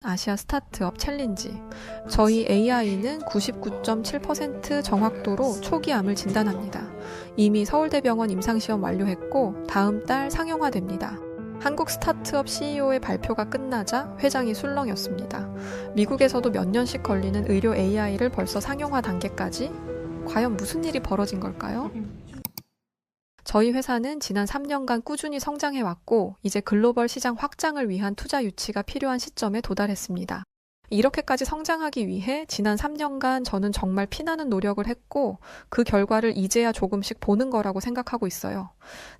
아시아 스타트업 챌린지. 저희 AI는 99.7% 정확도로 초기암을 진단합니다. 이미 서울대병원 임상시험 완료했고 다음 달 상용화됩니다. 한국 스타트업 CEO의 발표가 끝나자 회장이 술렁였습니다. 미국에서도 몇 년씩 걸리는 의료 AI를 벌써 상용화 단계까지? 과연 무슨 일이 벌어진 걸까요? 저희 회사는 지난 3년간 꾸준히 성장해왔고 이제 글로벌 시장 확장을 위한 투자 유치가 필요한 시점에 도달했습니다. 이렇게까지 성장하기 위해 지난 3년간 저는 정말 피나는 노력을 했고 그 결과를 이제야 조금씩 보는 거라고 생각하고 있어요.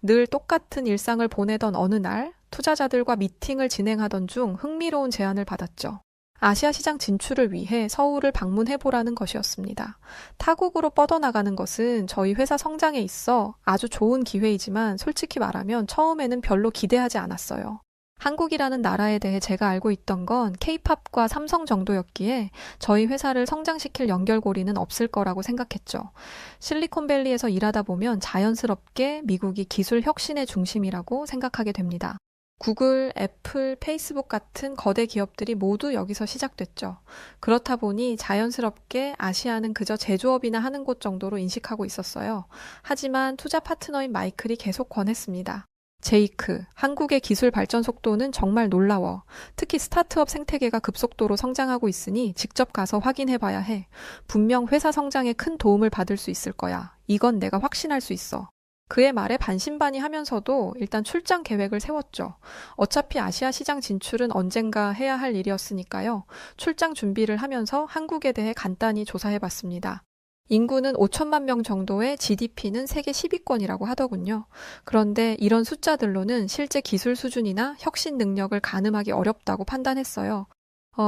늘 똑같은 일상을 보내던 어느 날 투자자들과 미팅을 진행하던 중 흥미로운 제안을 받았죠. 아시아 시장 진출을 위해 서울을 방문해보라는 것이었습니다. 타국으로 뻗어나가는 것은 저희 회사 성장에 있어 아주 좋은 기회이지만 솔직히 말하면 처음에는 별로 기대하지 않았어요. 한국이라는 나라에 대해 제가 알고 있던 건 K-팝과 삼성 정도였기에 저희 회사를 성장시킬 연결고리는 없을 거라고 생각했죠. 실리콘밸리에서 일하다 보면 자연스럽게 미국이 기술 혁신의 중심이라고 생각하게 됩니다. 구글, 애플, 페이스북 같은 거대 기업들이 모두 여기서 시작됐죠. 그렇다 보니 자연스럽게 아시아는 그저 제조업이나 하는 곳 정도로 인식하고 있었어요. 하지만 투자 파트너인 마이클이 계속 권했습니다. 제이크, 한국의 기술 발전 속도는 정말 놀라워. 특히 스타트업 생태계가 급속도로 성장하고 있으니 직접 가서 확인해 봐야 해. 분명 회사 성장에 큰 도움을 받을 수 있을 거야. 이건 내가 확신할 수 있어. 그의 말에 반신반의하면서도 일단 출장 계획을 세웠죠. 어차피 아시아 시장 진출은 언젠가 해야 할 일이었으니까요. 출장 준비를 하면서 한국에 대해 간단히 조사해봤습니다. 인구는 5천만 명 정도의 GDP는 세계 10위권이라고 하더군요. 그런데 이런 숫자들로는 실제 기술 수준이나 혁신 능력을 가늠하기 어렵다고 판단했어요.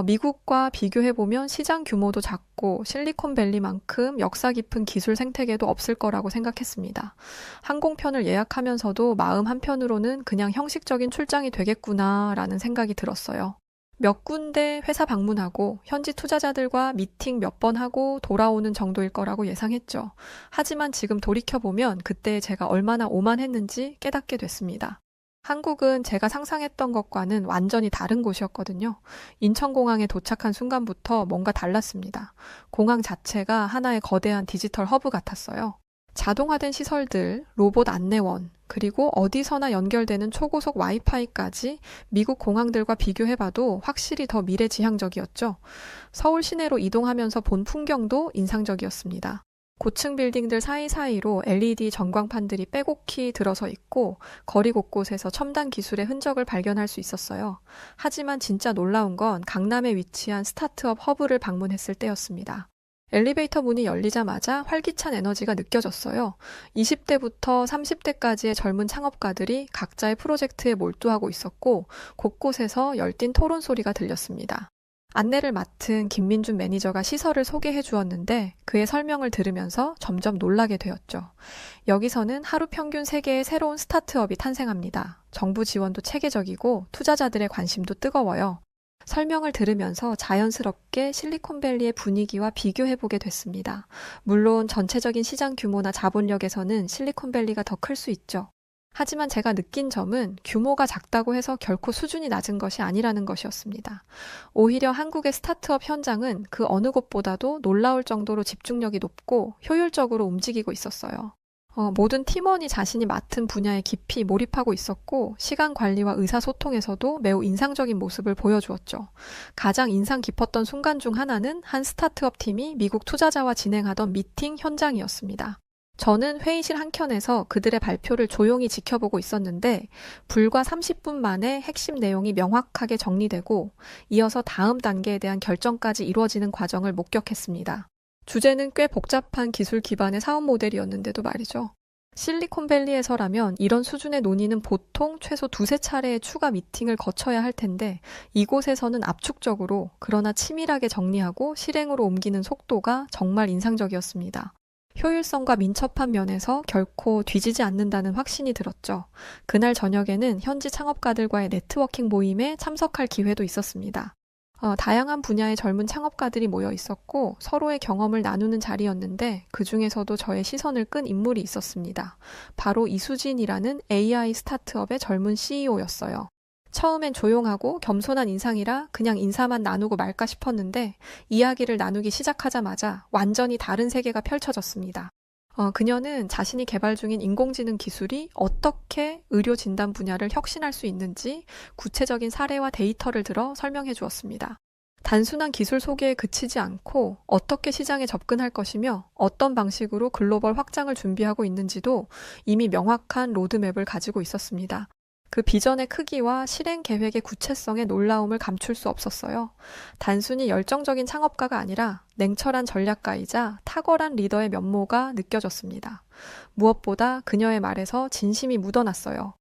미국과 비교해보면 시장 규모도 작고 실리콘밸리만큼 역사 깊은 기술 생태계도 없을 거라고 생각했습니다. 항공편을 예약하면서도 마음 한편으로는 그냥 형식적인 출장이 되겠구나라는 생각이 들었어요. 몇 군데 회사 방문하고 현지 투자자들과 미팅 몇 번 하고 돌아오는 정도일 거라고 예상했죠. 하지만 지금 돌이켜보면 그때 제가 얼마나 오만했는지 깨닫게 됐습니다. 한국은 제가 상상했던 것과는 완전히 다른 곳이었거든요. 인천공항에 도착한 순간부터 뭔가 달랐습니다. 공항 자체가 하나의 거대한 디지털 허브 같았어요. 자동화된 시설들, 로봇 안내원, 그리고 어디서나 연결되는 초고속 와이파이까지 미국 공항들과 비교해봐도 확실히 더 미래지향적이었죠. 서울 시내로 이동하면서 본 풍경도 인상적이었습니다. 고층 빌딩들 사이사이로 LED 전광판들이 빼곡히 들어서 있고 거리 곳곳에서 첨단 기술의 흔적을 발견할 수 있었어요. 하지만 진짜 놀라운 건 강남에 위치한 스타트업 허브를 방문했을 때였습니다. 엘리베이터 문이 열리자마자 활기찬 에너지가 느껴졌어요. 20대부터 30대까지의 젊은 창업가들이 각자의 프로젝트에 몰두하고 있었고 곳곳에서 열띤 토론 소리가 들렸습니다. 안내를 맡은 김민준 매니저가 시설을 소개해 주었는데 그의 설명을 들으면서 점점 놀라게 되었죠. 여기서는 하루 평균 3개의 새로운 스타트업이 탄생합니다. 정부 지원도 체계적이고 투자자들의 관심도 뜨거워요. 설명을 들으면서 자연스럽게 실리콘밸리의 분위기와 비교해보게 됐습니다. 물론 전체적인 시장 규모나 자본력에서는 실리콘밸리가 더 클 수 있죠. 하지만 제가 느낀 점은 규모가 작다고 해서 결코 수준이 낮은 것이 아니라는 것이었습니다. 오히려 한국의 스타트업 현장은 그 어느 곳보다도 놀라울 정도로 집중력이 높고 효율적으로 움직이고 있었어요. 모든 팀원이 자신이 맡은 분야에 깊이 몰입하고 있었고 시간 관리와 의사소통에서도 매우 인상적인 모습을 보여주었죠. 가장 인상 깊었던 순간 중 하나는 한 스타트업 팀이 미국 투자자와 진행하던 미팅 현장이었습니다. 저는 회의실 한켠에서 그들의 발표를 조용히 지켜보고 있었는데 불과 30분 만에 핵심 내용이 명확하게 정리되고 이어서 다음 단계에 대한 결정까지 이루어지는 과정을 목격했습니다. 주제는 꽤 복잡한 기술 기반의 사업 모델이었는데도 말이죠. 실리콘밸리에서라면 이런 수준의 논의는 보통 최소 2~3차례의 추가 미팅을 거쳐야 할 텐데 이곳에서는 압축적으로 그러나 치밀하게 정리하고 실행으로 옮기는 속도가 정말 인상적이었습니다. 효율성과 민첩한 면에서 결코 뒤지지 않는다는 확신이 들었죠. 그날 저녁에는 현지 창업가들과의 네트워킹 모임에 참석할 기회도 있었습니다. 다양한 분야의 젊은 창업가들이 모여 있었고 서로의 경험을 나누는 자리였는데 그 중에서도 저의 시선을 끈 인물이 있었습니다. 바로 이수진이라는 AI 스타트업의 젊은 CEO였어요. 처음엔 조용하고 겸손한 인상이라 그냥 인사만 나누고 말까 싶었는데 이야기를 나누기 시작하자마자 완전히 다른 세계가 펼쳐졌습니다. 그녀는 자신이 개발 중인 인공지능 기술이 어떻게 의료 진단 분야를 혁신할 수 있는지 구체적인 사례와 데이터를 들어 설명해 주었습니다. 단순한 기술 소개에 그치지 않고 어떻게 시장에 접근할 것이며 어떤 방식으로 글로벌 확장을 준비하고 있는지도 이미 명확한 로드맵을 가지고 있었습니다. 그 비전의 크기와 실행 계획의 구체성에 놀라움을 감출 수 없었어요. 단순히 열정적인 창업가가 아니라 냉철한 전략가이자 탁월한 리더의 면모가 느껴졌습니다. 무엇보다 그녀의 말에서 진심이 묻어났어요.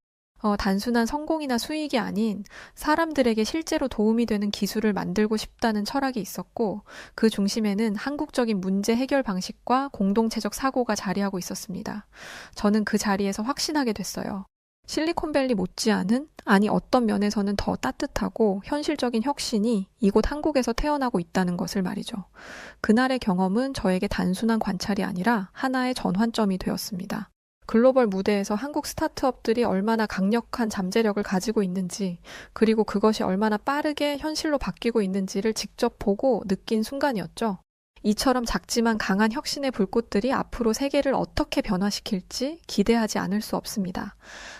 단순한 성공이나 수익이 아닌 사람들에게 실제로 도움이 되는 기술을 만들고 싶다는 철학이 있었고 그 중심에는 한국적인 문제 해결 방식과 공동체적 사고가 자리하고 있었습니다. 저는 그 자리에서 확신하게 됐어요. 실리콘밸리 못지않은, 아니 어떤 면에서는 더 따뜻하고 현실적인 혁신이 이곳 한국에서 태어나고 있다는 것을 말이죠. 그날의 경험은 저에게 단순한 관찰이 아니라 하나의 전환점이 되었습니다. 글로벌 무대에서 한국 스타트업들이 얼마나 강력한 잠재력을 가지고 있는지, 그리고 그것이 얼마나 빠르게 현실로 바뀌고 있는지를 직접 보고 느낀 순간이었죠. 이처럼 작지만 강한 혁신의 불꽃들이 앞으로 세계를 어떻게 변화시킬지 기대하지 않을 수 없습니다.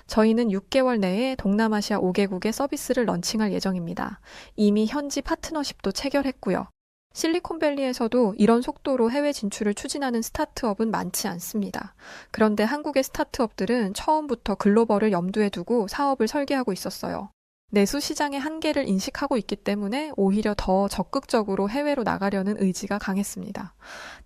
저희는 6개월 내에 동남아시아 5개국에 서비스를 런칭할 예정입니다. 이미 현지 파트너십도 체결했고요. 실리콘밸리에서도 이런 속도로 해외 진출을 추진하는 스타트업은 많지 않습니다. 그런데 한국의 스타트업들은 처음부터 글로벌을 염두에 두고 사업을 설계하고 있었어요. 내수 시장의 한계를 인식하고 있기 때문에 오히려 더 적극적으로 해외로 나가려는 의지가 강했습니다.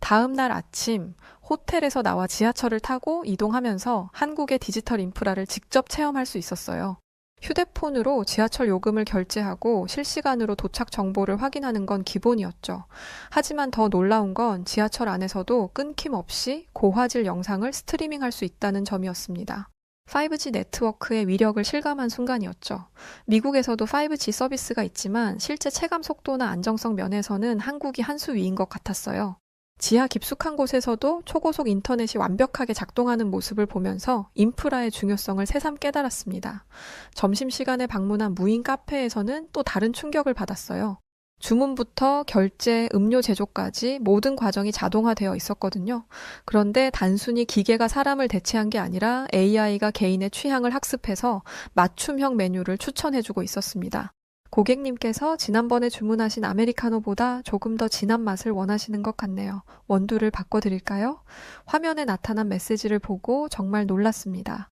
다음 날 아침 호텔에서 나와 지하철을 타고 이동하면서 한국의 디지털 인프라를 직접 체험할 수 있었어요. 휴대폰으로 지하철 요금을 결제하고 실시간으로 도착 정보를 확인하는 건 기본이었죠. 하지만 더 놀라운 건 지하철 안에서도 끊김없이 고화질 영상을 스트리밍할 수 있다는 점이었습니다. 5G 네트워크의 위력을 실감한 순간이었죠. 미국에서도 5G 서비스가 있지만 실제 체감 속도나 안정성 면에서는 한국이 한 수 위인 것 같았어요. 지하 깊숙한 곳에서도 초고속 인터넷이 완벽하게 작동하는 모습을 보면서 인프라의 중요성을 새삼 깨달았습니다. 점심시간에 방문한 무인 카페에서는 또 다른 충격을 받았어요. 주문부터 결제, 음료 제조까지 모든 과정이 자동화되어 있었거든요. 그런데 단순히 기계가 사람을 대체한 게 아니라 AI가 개인의 취향을 학습해서 맞춤형 메뉴를 추천해주고 있었습니다. 고객님께서 지난번에 주문하신 아메리카노보다 조금 더 진한 맛을 원하시는 것 같네요. 원두를 바꿔드릴까요? 화면에 나타난 메시지를 보고 정말 놀랐습니다.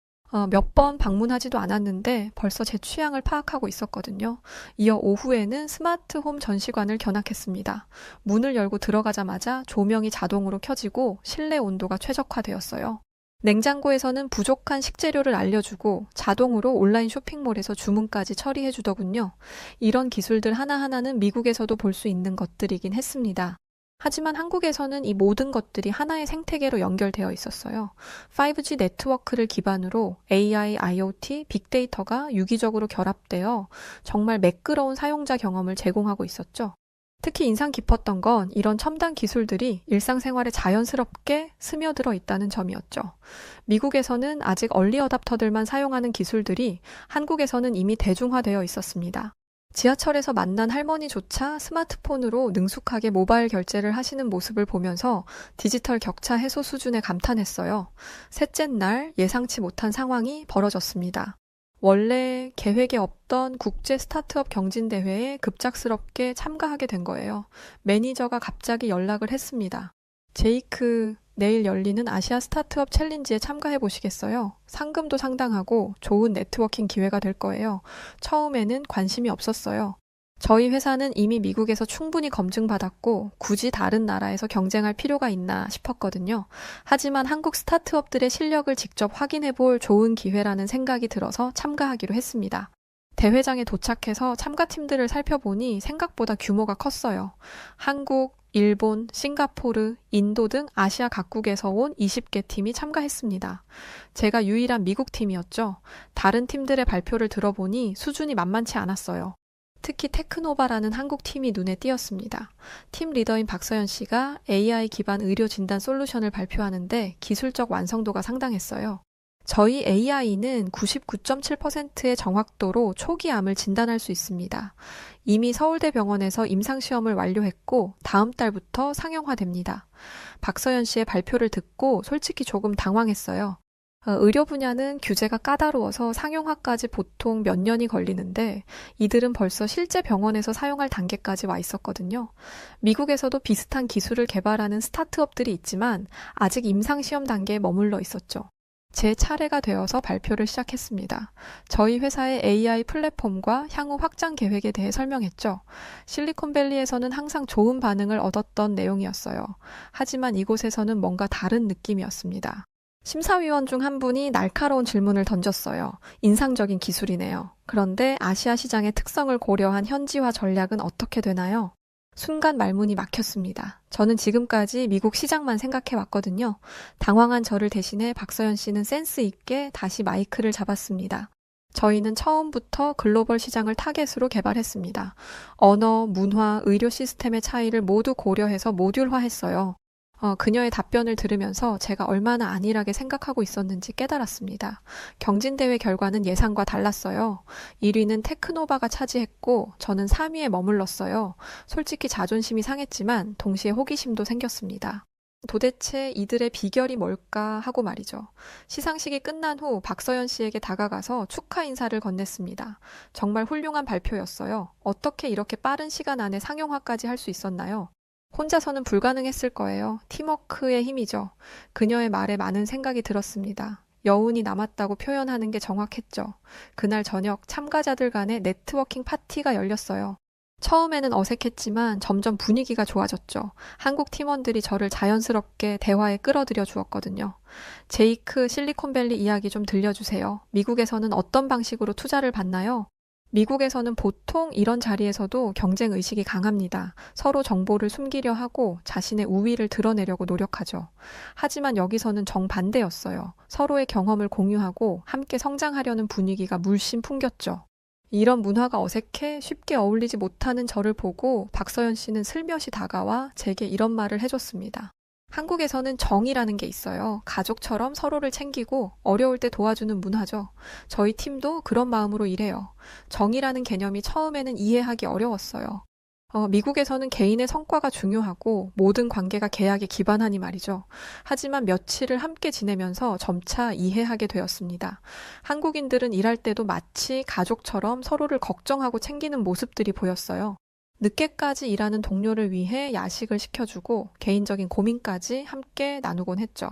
몇 번 방문하지도 않았는데 벌써 제 취향을 파악하고 있었거든요. 이어 오후에는 스마트홈 전시관을 견학했습니다. 문을 열고 들어가자마자 조명이 자동으로 켜지고 실내 온도가 최적화되었어요. 냉장고에서는 부족한 식재료를 알려주고 자동으로 온라인 쇼핑몰에서 주문까지 처리해 주더군요. 이런 기술들 하나하나는 미국에서도 볼 수 있는 것들이긴 했습니다. 하지만 한국에서는 이 모든 것들이 하나의 생태계로 연결되어 있었어요. 5G 네트워크를 기반으로 AI, IoT, 빅데이터가 유기적으로 결합되어 정말 매끄러운 사용자 경험을 제공하고 있었죠. 특히 인상 깊었던 건 이런 첨단 기술들이 일상생활에 자연스럽게 스며들어 있다는 점이었죠. 미국에서는 아직 얼리 어답터들만 사용하는 기술들이 한국에서는 이미 대중화되어 있었습니다. 지하철에서 만난 할머니조차 스마트폰으로 능숙하게 모바일 결제를 하시는 모습을 보면서 디지털 격차 해소 수준에 감탄했어요. 셋째 날 예상치 못한 상황이 벌어졌습니다. 원래 계획에 없던 국제 스타트업 경진대회에 급작스럽게 참가하게 된 거예요. 매니저가 갑자기 연락을 했습니다. 제이크, 내일 열리는 아시아 스타트업 챌린지에 참가해 보시겠어요? 상금도 상당하고 좋은 네트워킹 기회가 될 거예요. 처음에는 관심이 없었어요. 저희 회사는 이미 미국에서 충분히 검증받았고 굳이 다른 나라에서 경쟁할 필요가 있나 싶었거든요. 하지만 한국 스타트업들의 실력을 직접 확인해 볼 좋은 기회라는 생각이 들어서 참가하기로 했습니다. 대회장에 도착해서 참가팀들을 살펴보니 생각보다 규모가 컸어요. 한국, 일본, 싱가포르, 인도 등 아시아 각국에서 온 20개 팀이 참가했습니다. 제가 유일한 미국 팀이었죠. 다른 팀들의 발표를 들어보니 수준이 만만치 않았어요. 특히 테크노바라는 한국 팀이 눈에 띄었습니다. 팀 리더인 박서연 씨가 AI 기반 의료 진단 솔루션을 발표하는데 기술적 완성도가 상당했어요. 저희 AI는 99.7%의 정확도로 초기 암을 진단할 수 있습니다. 이미 서울대병원에서 임상시험을 완료했고 다음 달부터 상용화됩니다. 박서연 씨의 발표를 듣고 솔직히 조금 당황했어요. 의료 분야는 규제가 까다로워서 상용화까지 보통 몇 년이 걸리는데 이들은 벌써 실제 병원에서 사용할 단계까지 와 있었거든요. 미국에서도 비슷한 기술을 개발하는 스타트업들이 있지만 아직 임상시험 단계에 머물러 있었죠. 제 차례가 되어서 발표를 시작했습니다. 저희 회사의 AI 플랫폼과 향후 확장 계획에 대해 설명했죠. 실리콘밸리에서는 항상 좋은 반응을 얻었던 내용이었어요. 하지만 이곳에서는 뭔가 다른 느낌이었습니다. 심사위원 중 한 분이 날카로운 질문을 던졌어요. 인상적인 기술이네요. 그런데 아시아 시장의 특성을 고려한 현지화 전략은 어떻게 되나요? 순간 말문이 막혔습니다. 저는 지금까지 미국 시장만 생각해 왔거든요. 당황한 저를 대신해 박서연 씨는 센스 있게 다시 마이크를 잡았습니다. 저희는 처음부터 글로벌 시장을 타겟으로 개발했습니다. 언어, 문화, 의료 시스템의 차이를 모두 고려해서 모듈화했어요. 그녀의 답변을 들으면서 제가 얼마나 안일하게 생각하고 있었는지 깨달았습니다. 경진대회 결과는 예상과 달랐어요. 1위는 테크노바가 차지했고 저는 3위에 머물렀어요. 솔직히 자존심이 상했지만 동시에 호기심도 생겼습니다. 도대체 이들의 비결이 뭘까 하고 말이죠. 시상식이 끝난 후 박서연 씨에게 다가가서 축하 인사를 건넸습니다. 정말 훌륭한 발표였어요. 어떻게 이렇게 빠른 시간 안에 상용화까지 할 수 있었나요? 혼자서는 불가능했을 거예요. 팀워크의 힘이죠. 그녀의 말에 많은 생각이 들었습니다. 여운이 남았다고 표현하는 게 정확했죠. 그날 저녁 참가자들 간의 네트워킹 파티가 열렸어요. 처음에는 어색했지만 점점 분위기가 좋아졌죠. 한국 팀원들이 저를 자연스럽게 대화에 끌어들여 주었거든요. 제이크 실리콘밸리 이야기 좀 들려주세요. 미국에서는 어떤 방식으로 투자를 받나요? 미국에서는 보통 이런 자리에서도 경쟁 의식이 강합니다. 서로 정보를 숨기려 하고 자신의 우위를 드러내려고 노력하죠. 하지만 여기서는 정반대였어요. 서로의 경험을 공유하고 함께 성장하려는 분위기가 물씬 풍겼죠. 이런 문화가 어색해 쉽게 어울리지 못하는 저를 보고 박서연 씨는 슬며시 다가와 제게 이런 말을 해줬습니다. 한국에서는 정이라는 게 있어요. 가족처럼 서로를 챙기고 어려울 때 도와주는 문화죠. 저희 팀도 그런 마음으로 일해요. 정이라는 개념이 처음에는 이해하기 어려웠어요. 미국에서는 개인의 성과가 중요하고 모든 관계가 계약에 기반하니 말이죠. 하지만 며칠을 함께 지내면서 점차 이해하게 되었습니다. 한국인들은 일할 때도 마치 가족처럼 서로를 걱정하고 챙기는 모습들이 보였어요. 늦게까지 일하는 동료를 위해 야식을 시켜주고 개인적인 고민까지 함께 나누곤 했죠.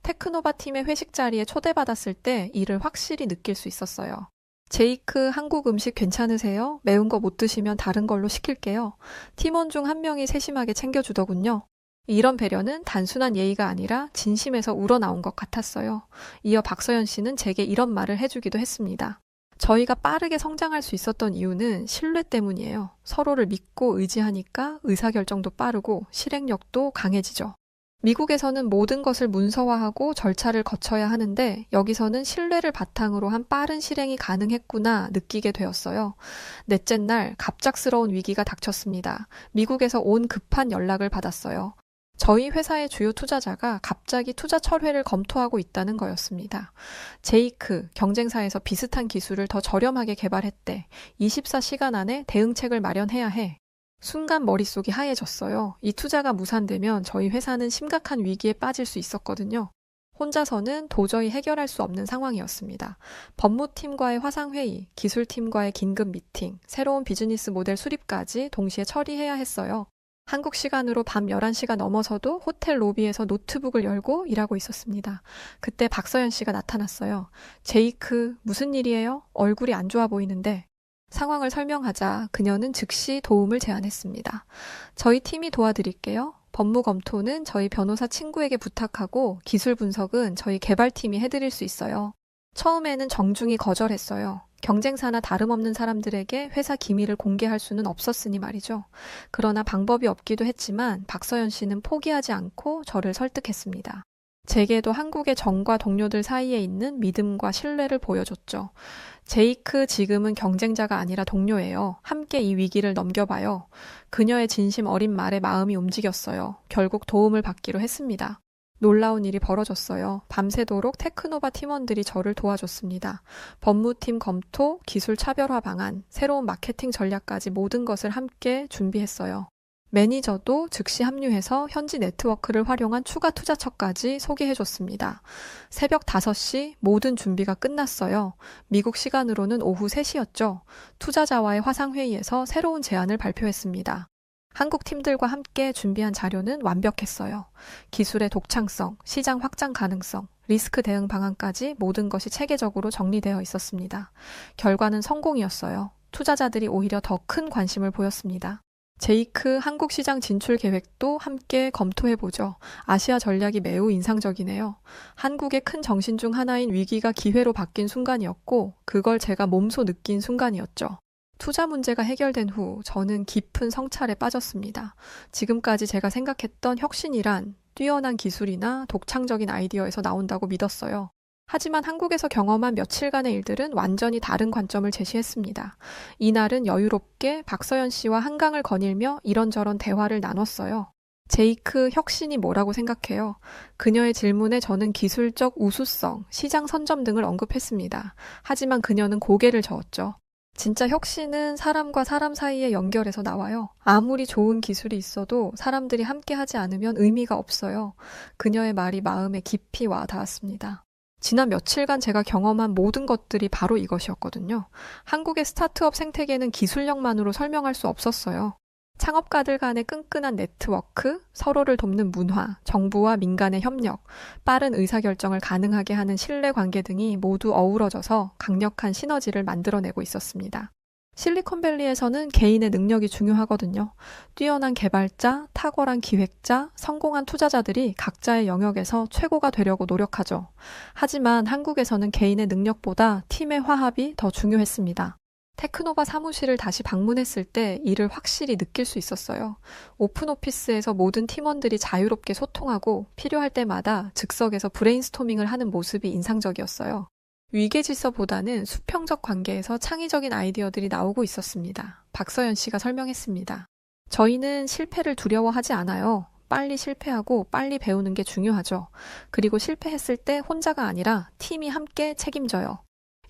테크노바 팀의 회식 자리에 초대받았을 때 이를 확실히 느낄 수 있었어요. 제이크 한국 음식 괜찮으세요? 매운 거 못 드시면 다른 걸로 시킬게요. 팀원 중 한 명이 세심하게 챙겨주더군요. 이런 배려는 단순한 예의가 아니라 진심에서 우러나온 것 같았어요. 이어 박서연 씨는 제게 이런 말을 해주기도 했습니다. 저희가 빠르게 성장할 수 있었던 이유는 신뢰 때문이에요. 서로를 믿고 의지하니까 의사결정도 빠르고 실행력도 강해지죠. 미국에서는 모든 것을 문서화하고 절차를 거쳐야 하는데 여기서는 신뢰를 바탕으로 한 빠른 실행이 가능했구나 느끼게 되었어요. 넷째 날 갑작스러운 위기가 닥쳤습니다. 미국에서 온 급한 연락을 받았어요. 저희 회사의 주요 투자자가 갑자기 투자 철회를 검토하고 있다는 거였습니다. 제이크, 경쟁사에서 비슷한 기술을 더 저렴하게 개발했대. 24시간 안에 대응책을 마련해야 해. 순간 머릿속이 하얘졌어요. 이 투자가 무산되면 저희 회사는 심각한 위기에 빠질 수 있었거든요. 혼자서는 도저히 해결할 수 없는 상황이었습니다. 법무팀과의 화상회의, 기술팀과의 긴급 미팅, 새로운 비즈니스 모델 수립까지 동시에 처리해야 했어요. 한국 시간으로 밤 11시가 넘어서도 호텔 로비에서 노트북을 열고 일하고 있었습니다. 그때 박서연 씨가 나타났어요. 제이크, 무슨 일이에요? 얼굴이 안 좋아 보이는데. 상황을 설명하자 그녀는 즉시 도움을 제안했습니다. 저희 팀이 도와드릴게요. 법무 검토는 저희 변호사 친구에게 부탁하고 기술 분석은 저희 개발팀이 해드릴 수 있어요. 처음에는 정중히 거절했어요. 경쟁사나 다름없는 사람들에게 회사 기밀을 공개할 수는 없었으니 말이죠. 그러나 방법이 없기도 했지만 박서연 씨는 포기하지 않고 저를 설득했습니다. 제게도 한국의 정과 동료들 사이에 있는 믿음과 신뢰를 보여줬죠. 제이크 지금은 경쟁자가 아니라 동료예요. 함께 이 위기를 넘겨봐요. 그녀의 진심 어린 말에 마음이 움직였어요. 결국 도움을 받기로 했습니다. 놀라운 일이 벌어졌어요. 밤새도록 테크노바 팀원들이 저를 도와줬습니다. 법무팀 검토, 기술 차별화 방안, 새로운 마케팅 전략까지 모든 것을 함께 준비했어요. 매니저도 즉시 합류해서 현지 네트워크를 활용한 추가 투자처까지 소개해줬습니다. 새벽 5시 모든 준비가 끝났어요. 미국 시간으로는 오후 3시였죠. 투자자와의 화상회의에서 새로운 제안을 발표했습니다. 한국 팀들과 함께 준비한 자료는 완벽했어요. 기술의 독창성, 시장 확장 가능성, 리스크 대응 방안까지 모든 것이 체계적으로 정리되어 있었습니다. 결과는 성공이었어요. 투자자들이 오히려 더 큰 관심을 보였습니다. 제이크 한국 시장 진출 계획도 함께 검토해보죠. 아시아 전략이 매우 인상적이네요. 한국의 큰 정신 중 하나인 위기가 기회로 바뀐 순간이었고 그걸 제가 몸소 느낀 순간이었죠. 투자 문제가 해결된 후 저는 깊은 성찰에 빠졌습니다. 지금까지 제가 생각했던 혁신이란 뛰어난 기술이나 독창적인 아이디어에서 나온다고 믿었어요. 하지만 한국에서 경험한 며칠간의 일들은 완전히 다른 관점을 제시했습니다. 이날은 여유롭게 박서연 씨와 한강을 거닐며 이런저런 대화를 나눴어요. 제이크 혁신이 뭐라고 생각해요? 그녀의 질문에 저는 기술적 우수성, 시장 선점 등을 언급했습니다. 하지만 그녀는 고개를 저었죠. 진짜 혁신은 사람과 사람 사이의 연결에서 나와요. 아무리 좋은 기술이 있어도 사람들이 함께 하지 않으면 의미가 없어요. 그녀의 말이 마음에 깊이 와 닿았습니다. 지난 며칠간 제가 경험한 모든 것들이 바로 이것이었거든요. 한국의 스타트업 생태계는 기술력만으로 설명할 수 없었어요. 창업가들 간의 끈끈한 네트워크, 서로를 돕는 문화, 정부와 민간의 협력, 빠른 의사결정을 가능하게 하는 신뢰관계 등이 모두 어우러져서 강력한 시너지를 만들어내고 있었습니다. 실리콘밸리에서는 개인의 능력이 중요하거든요. 뛰어난 개발자, 탁월한 기획자, 성공한 투자자들이 각자의 영역에서 최고가 되려고 노력하죠. 하지만 한국에서는 개인의 능력보다 팀의 화합이 더 중요했습니다. 테크노바 사무실을 다시 방문했을 때 이를 확실히 느낄 수 있었어요. 오픈오피스에서 모든 팀원들이 자유롭게 소통하고 필요할 때마다 즉석에서 브레인스토밍을 하는 모습이 인상적이었어요. 위계질서보다는 수평적 관계에서 창의적인 아이디어들이 나오고 있었습니다. 박서연 씨가 설명했습니다. 저희는 실패를 두려워하지 않아요. 빨리 실패하고 빨리 배우는 게 중요하죠. 그리고 실패했을 때 혼자가 아니라 팀이 함께 책임져요.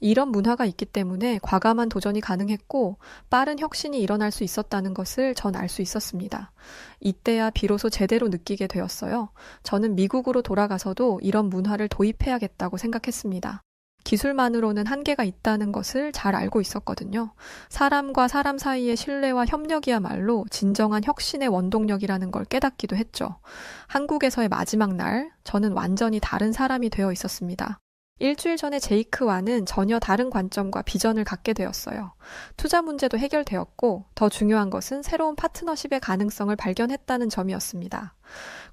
이런 문화가 있기 때문에 과감한 도전이 가능했고 빠른 혁신이 일어날 수 있었다는 것을 전 알 수 있었습니다. 이때야 비로소 제대로 느끼게 되었어요. 저는 미국으로 돌아가서도 이런 문화를 도입해야겠다고 생각했습니다. 기술만으로는 한계가 있다는 것을 잘 알고 있었거든요. 사람과 사람 사이의 신뢰와 협력이야말로 진정한 혁신의 원동력이라는 걸 깨닫기도 했죠. 한국에서의 마지막 날, 저는 완전히 다른 사람이 되어 있었습니다. 일주일 전에 제이크와는 전혀 다른 관점과 비전을 갖게 되었어요. 투자 문제도 해결되었고 더 중요한 것은 새로운 파트너십의 가능성을 발견했다는 점이었습니다.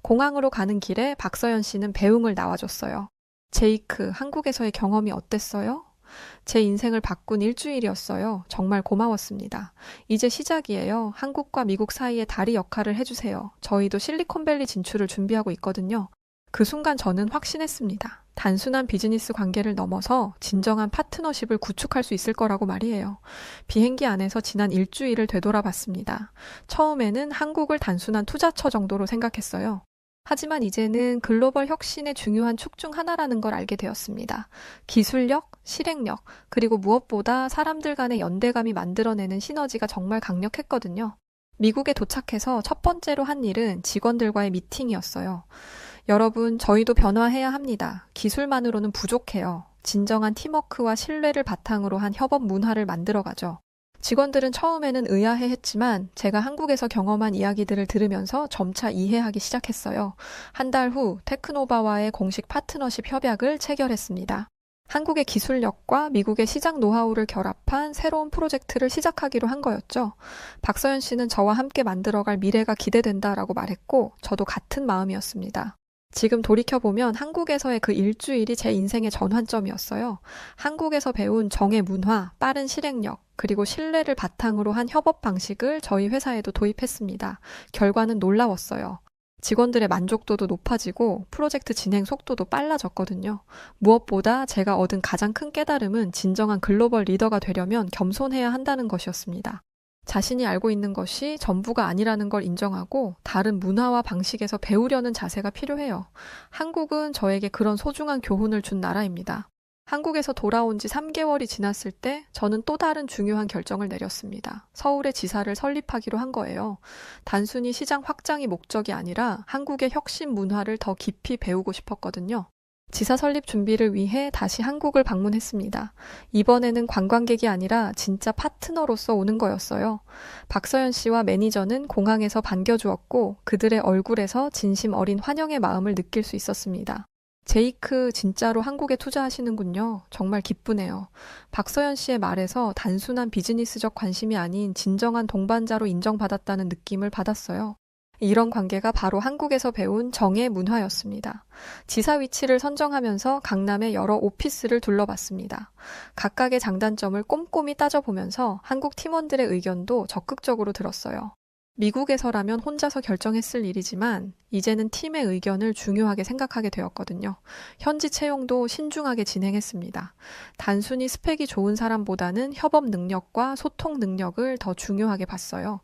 공항으로 가는 길에 박서연 씨는 배웅을 나와줬어요. 제이크, 한국에서의 경험이 어땠어요? 제 인생을 바꾼 일주일이었어요. 정말 고마웠습니다. 이제 시작이에요. 한국과 미국 사이에 다리 역할을 해주세요. 저희도 실리콘밸리 진출을 준비하고 있거든요. 그 순간 저는 확신했습니다. 단순한 비즈니스 관계를 넘어서 진정한 파트너십을 구축할 수 있을 거라고 말이에요. 비행기 안에서 지난 일주일을 되돌아봤습니다. 처음에는 한국을 단순한 투자처 정도로 생각했어요. 하지만 이제는 글로벌 혁신의 중요한 축 중 하나라는 걸 알게 되었습니다. 기술력, 실행력, 그리고 무엇보다 사람들 간의 연대감이 만들어내는 시너지가 정말 강력했거든요. 미국에 도착해서 첫 번째로 한 일은 직원들과의 미팅이었어요. 여러분, 저희도 변화해야 합니다. 기술만으로는 부족해요. 진정한 팀워크와 신뢰를 바탕으로 한 협업 문화를 만들어가죠. 직원들은 처음에는 의아해했지만 제가 한국에서 경험한 이야기들을 들으면서 점차 이해하기 시작했어요. 한 달 후 테크노바와의 공식 파트너십 협약을 체결했습니다. 한국의 기술력과 미국의 시장 노하우를 결합한 새로운 프로젝트를 시작하기로 한 거였죠. 박서연 씨는 저와 함께 만들어갈 미래가 기대된다라고 말했고 저도 같은 마음이었습니다. 지금 돌이켜보면 한국에서의 그 일주일이 제 인생의 전환점이었어요. 한국에서 배운 정의 문화, 빠른 실행력, 그리고 신뢰를 바탕으로 한 협업 방식을 저희 회사에도 도입했습니다. 결과는 놀라웠어요. 직원들의 만족도도 높아지고 프로젝트 진행 속도도 빨라졌거든요. 무엇보다 제가 얻은 가장 큰 깨달음은 진정한 글로벌 리더가 되려면 겸손해야 한다는 것이었습니다. 자신이 알고 있는 것이 전부가 아니라는 걸 인정하고 다른 문화와 방식에서 배우려는 자세가 필요해요. 한국은 저에게 그런 소중한 교훈을 준 나라입니다. 한국에서 돌아온 지 3개월이 지났을 때 저는 또 다른 중요한 결정을 내렸습니다. 서울에 지사를 설립하기로 한 거예요. 단순히 시장 확장이 목적이 아니라 한국의 혁신 문화를 더 깊이 배우고 싶었거든요. 지사 설립 준비를 위해 다시 한국을 방문했습니다. 이번에는 관광객이 아니라 진짜 파트너로서 오는 거였어요. 박서연 씨와 매니저는 공항에서 반겨주었고 그들의 얼굴에서 진심 어린 환영의 마음을 느낄 수 있었습니다. 제이크 진짜로 한국에 투자하시는군요. 정말 기쁘네요. 박서연 씨의 말에서 단순한 비즈니스적 관심이 아닌 진정한 동반자로 인정받았다는 느낌을 받았어요. 이런 관계가 바로 한국에서 배운 정의 문화였습니다. 지사 위치를 선정하면서 강남의 여러 오피스를 둘러봤습니다. 각각의 장단점을 꼼꼼히 따져보면서 한국 팀원들의 의견도 적극적으로 들었어요. 미국에서라면 혼자서 결정했을 일이지만 이제는 팀의 의견을 중요하게 생각하게 되었거든요. 현지 채용도 신중하게 진행했습니다. 단순히 스펙이 좋은 사람보다는 협업 능력과 소통 능력을 더 중요하게 봤어요.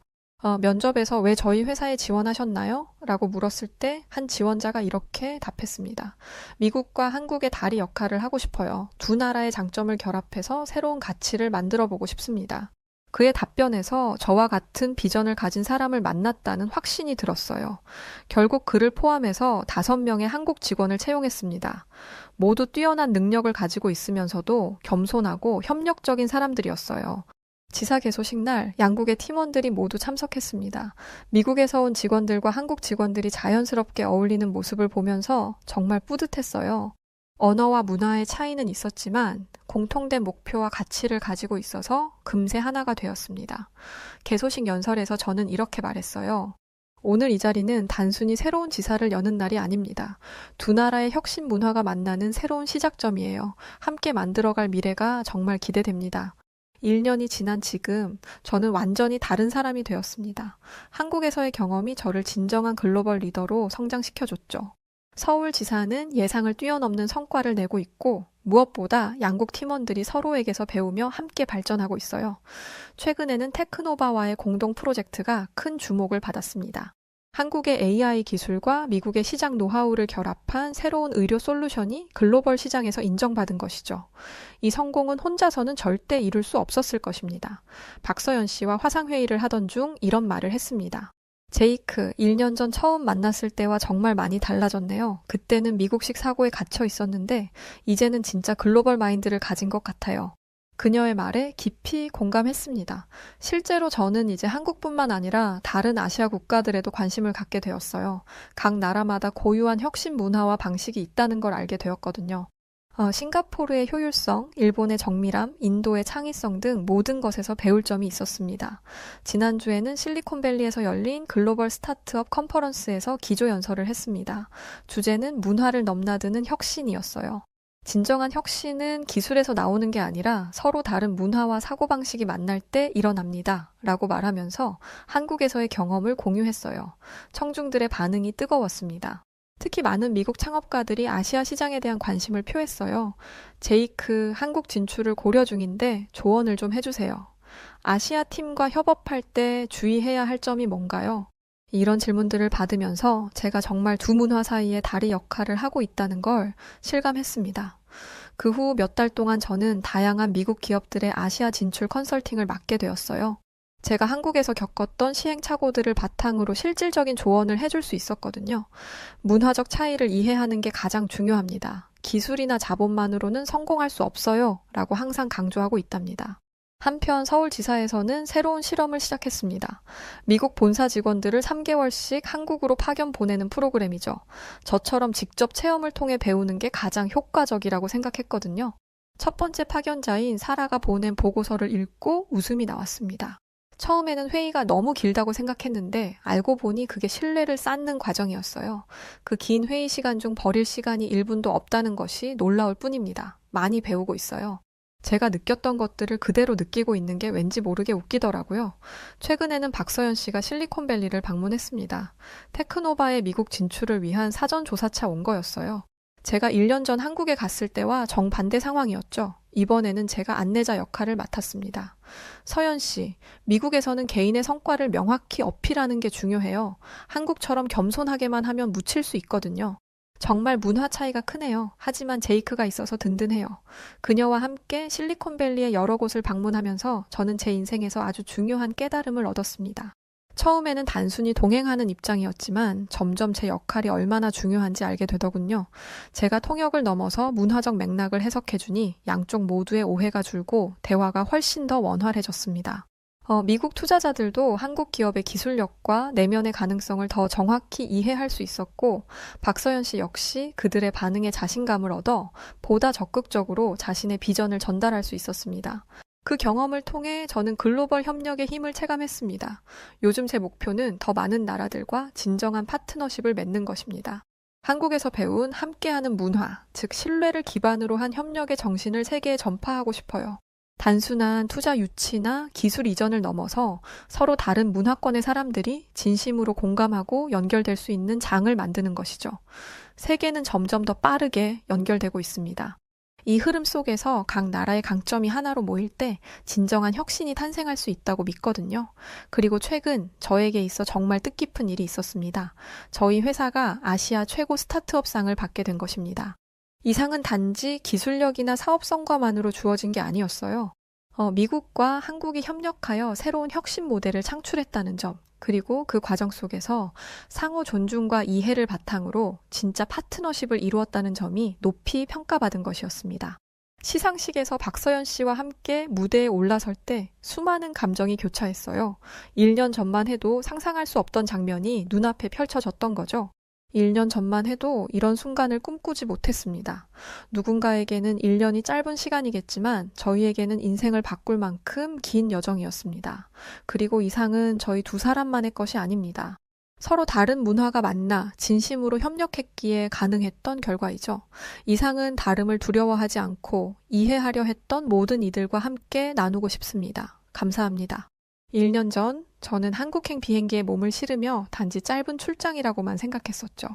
면접에서 왜 저희 회사에 지원하셨나요? 라고 물었을 때 한 지원자가 이렇게 답했습니다. 미국과 한국의 다리 역할을 하고 싶어요. 두 나라의 장점을 결합해서 새로운 가치를 만들어 보고 싶습니다. 그의 답변에서 저와 같은 비전을 가진 사람을 만났다는 확신이 들었어요. 결국 그를 포함해서 5명의 한국 직원을 채용했습니다. 모두 뛰어난 능력을 가지고 있으면서도 겸손하고 협력적인 사람들이었어요. 지사 개소식 날 양국의 팀원들이 모두 참석했습니다. 미국에서 온 직원들과 한국 직원들이 자연스럽게 어울리는 모습을 보면서 정말 뿌듯했어요. 언어와 문화의 차이는 있었지만 공통된 목표와 가치를 가지고 있어서 금세 하나가 되었습니다. 개소식 연설에서 저는 이렇게 말했어요. 오늘 이 자리는 단순히 새로운 지사를 여는 날이 아닙니다. 두 나라의 혁신 문화가 만나는 새로운 시작점이에요. 함께 만들어갈 미래가 정말 기대됩니다. 1년이 지난 지금 저는 완전히 다른 사람이 되었습니다. 한국에서의 경험이 저를 진정한 글로벌 리더로 성장시켜줬죠. 서울지사는 예상을 뛰어넘는 성과를 내고 있고 무엇보다 양국 팀원들이 서로에게서 배우며 함께 발전하고 있어요. 최근에는 테크노바와의 공동 프로젝트가 큰 주목을 받았습니다. 한국의 AI 기술과 미국의 시장 노하우를 결합한 새로운 의료 솔루션이 글로벌 시장에서 인정받은 것이죠. 이 성공은 혼자서는 절대 이룰 수 없었을 것입니다. 박서연 씨와 화상회의를 하던 중 이런 말을 했습니다. 제이크, 1년 전 처음 만났을 때와 정말 많이 달라졌네요. 그때는 미국식 사고에 갇혀 있었는데 이제는 진짜 글로벌 마인드를 가진 것 같아요. 그녀의 말에 깊이 공감했습니다. 실제로 저는 이제 한국뿐만 아니라 다른 아시아 국가들에도 관심을 갖게 되었어요. 각 나라마다 고유한 혁신 문화와 방식이 있다는 걸 알게 되었거든요. 싱가포르의 효율성, 일본의 정밀함, 인도의 창의성 등 모든 것에서 배울 점이 있었습니다. 지난주에는 실리콘밸리에서 열린 글로벌 스타트업 컨퍼런스에서 기조연설을 했습니다. 주제는 문화를 넘나드는 혁신이었어요. 진정한 혁신은 기술에서 나오는 게 아니라 서로 다른 문화와 사고방식이 만날 때 일어납니다. 라고 말하면서 한국에서의 경험을 공유했어요. 청중들의 반응이 뜨거웠습니다. 특히 많은 미국 창업가들이 아시아 시장에 대한 관심을 표했어요. 제이크, 한국 진출을 고려 중인데 조언을 좀 해주세요. 아시아 팀과 협업할 때 주의해야 할 점이 뭔가요? 이런 질문들을 받으면서 제가 정말 두 문화 사이의 다리 역할을 하고 있다는 걸 실감했습니다. 그 후 몇 달 동안 저는 다양한 미국 기업들의 아시아 진출 컨설팅을 맡게 되었어요. 제가 한국에서 겪었던 시행착오들을 바탕으로 실질적인 조언을 해줄 수 있었거든요. 문화적 차이를 이해하는 게 가장 중요합니다. 기술이나 자본만으로는 성공할 수 없어요. 라고 항상 강조하고 있답니다. 한편 서울지사에서는 새로운 실험을 시작했습니다. 미국 본사 직원들을 3개월씩 한국으로 파견 보내는 프로그램이죠. 저처럼 직접 체험을 통해 배우는 게 가장 효과적이라고 생각했거든요. 첫 번째 파견자인 사라가 보낸 보고서를 읽고 웃음이 나왔습니다. 처음에는 회의가 너무 길다고 생각했는데 알고 보니 그게 신뢰를 쌓는 과정이었어요. 그 긴 회의 시간 중 버릴 시간이 1분도 없다는 것이 놀라울 뿐입니다. 많이 배우고 있어요. 제가 느꼈던 것들을 그대로 느끼고 있는 게 왠지 모르게 웃기더라고요. 최근에는 박서연 씨가 실리콘밸리를 방문했습니다. 테크노바의 미국 진출을 위한 사전조사차 온 거였어요. 제가 1년 전 한국에 갔을 때와 정반대 상황이었죠. 이번에는 제가 안내자 역할을 맡았습니다. 서연 씨, 미국에서는 개인의 성과를 명확히 어필하는 게 중요해요. 한국처럼 겸손하게만 하면 묻힐 수 있거든요. 정말 문화 차이가 크네요. 하지만 제이크가 있어서 든든해요. 그녀와 함께 실리콘밸리의 여러 곳을 방문하면서 저는 제 인생에서 아주 중요한 깨달음을 얻었습니다. 처음에는 단순히 동행하는 입장이었지만 점점 제 역할이 얼마나 중요한지 알게 되더군요. 제가 통역을 넘어서 문화적 맥락을 해석해주니 양쪽 모두의 오해가 줄고 대화가 훨씬 더 원활해졌습니다. 미국 투자자들도 한국 기업의 기술력과 내면의 가능성을 더 정확히 이해할 수 있었고, 박서연 씨 역시 그들의 반응에 자신감을 얻어 보다 적극적으로 자신의 비전을 전달할 수 있었습니다. 그 경험을 통해 저는 글로벌 협력의 힘을 체감했습니다. 요즘 제 목표는 더 많은 나라들과 진정한 파트너십을 맺는 것입니다. 한국에서 배운 함께하는 문화, 즉 신뢰를 기반으로 한 협력의 정신을 세계에 전파하고 싶어요. 단순한 투자 유치나 기술 이전을 넘어서 서로 다른 문화권의 사람들이 진심으로 공감하고 연결될 수 있는 장을 만드는 것이죠. 세계는 점점 더 빠르게 연결되고 있습니다. 이 흐름 속에서 각 나라의 강점이 하나로 모일 때 진정한 혁신이 탄생할 수 있다고 믿거든요. 그리고 최근 저에게 있어 정말 뜻깊은 일이 있었습니다. 저희 회사가 아시아 최고 스타트업상을 받게 된 것입니다. 이 상은 단지 기술력이나 사업성과만으로 주어진 게 아니었어요. 미국과 한국이 협력하여 새로운 혁신 모델을 창출했다는 점, 그리고 그 과정 속에서 상호 존중과 이해를 바탕으로 진짜 파트너십을 이루었다는 점이 높이 평가받은 것이었습니다. 시상식에서 박서연 씨와 함께 무대에 올라설 때 수많은 감정이 교차했어요. 1년 전만 해도 상상할 수 없던 장면이 눈앞에 펼쳐졌던 거죠. 1년 전만 해도 이런 순간을 꿈꾸지 못했습니다. 누군가에게는 1년이 짧은 시간이겠지만 저희에게는 인생을 바꿀 만큼 긴 여정이었습니다. 그리고 이 상은 저희 두 사람만의 것이 아닙니다. 서로 다른 문화가 만나 진심으로 협력했기에 가능했던 결과이죠. 이 상은 다름을 두려워하지 않고 이해하려 했던 모든 이들과 함께 나누고 싶습니다. 감사합니다. 1년 전 저는 한국행 비행기에 몸을 실으며 단지 짧은 출장이라고만 생각했었죠.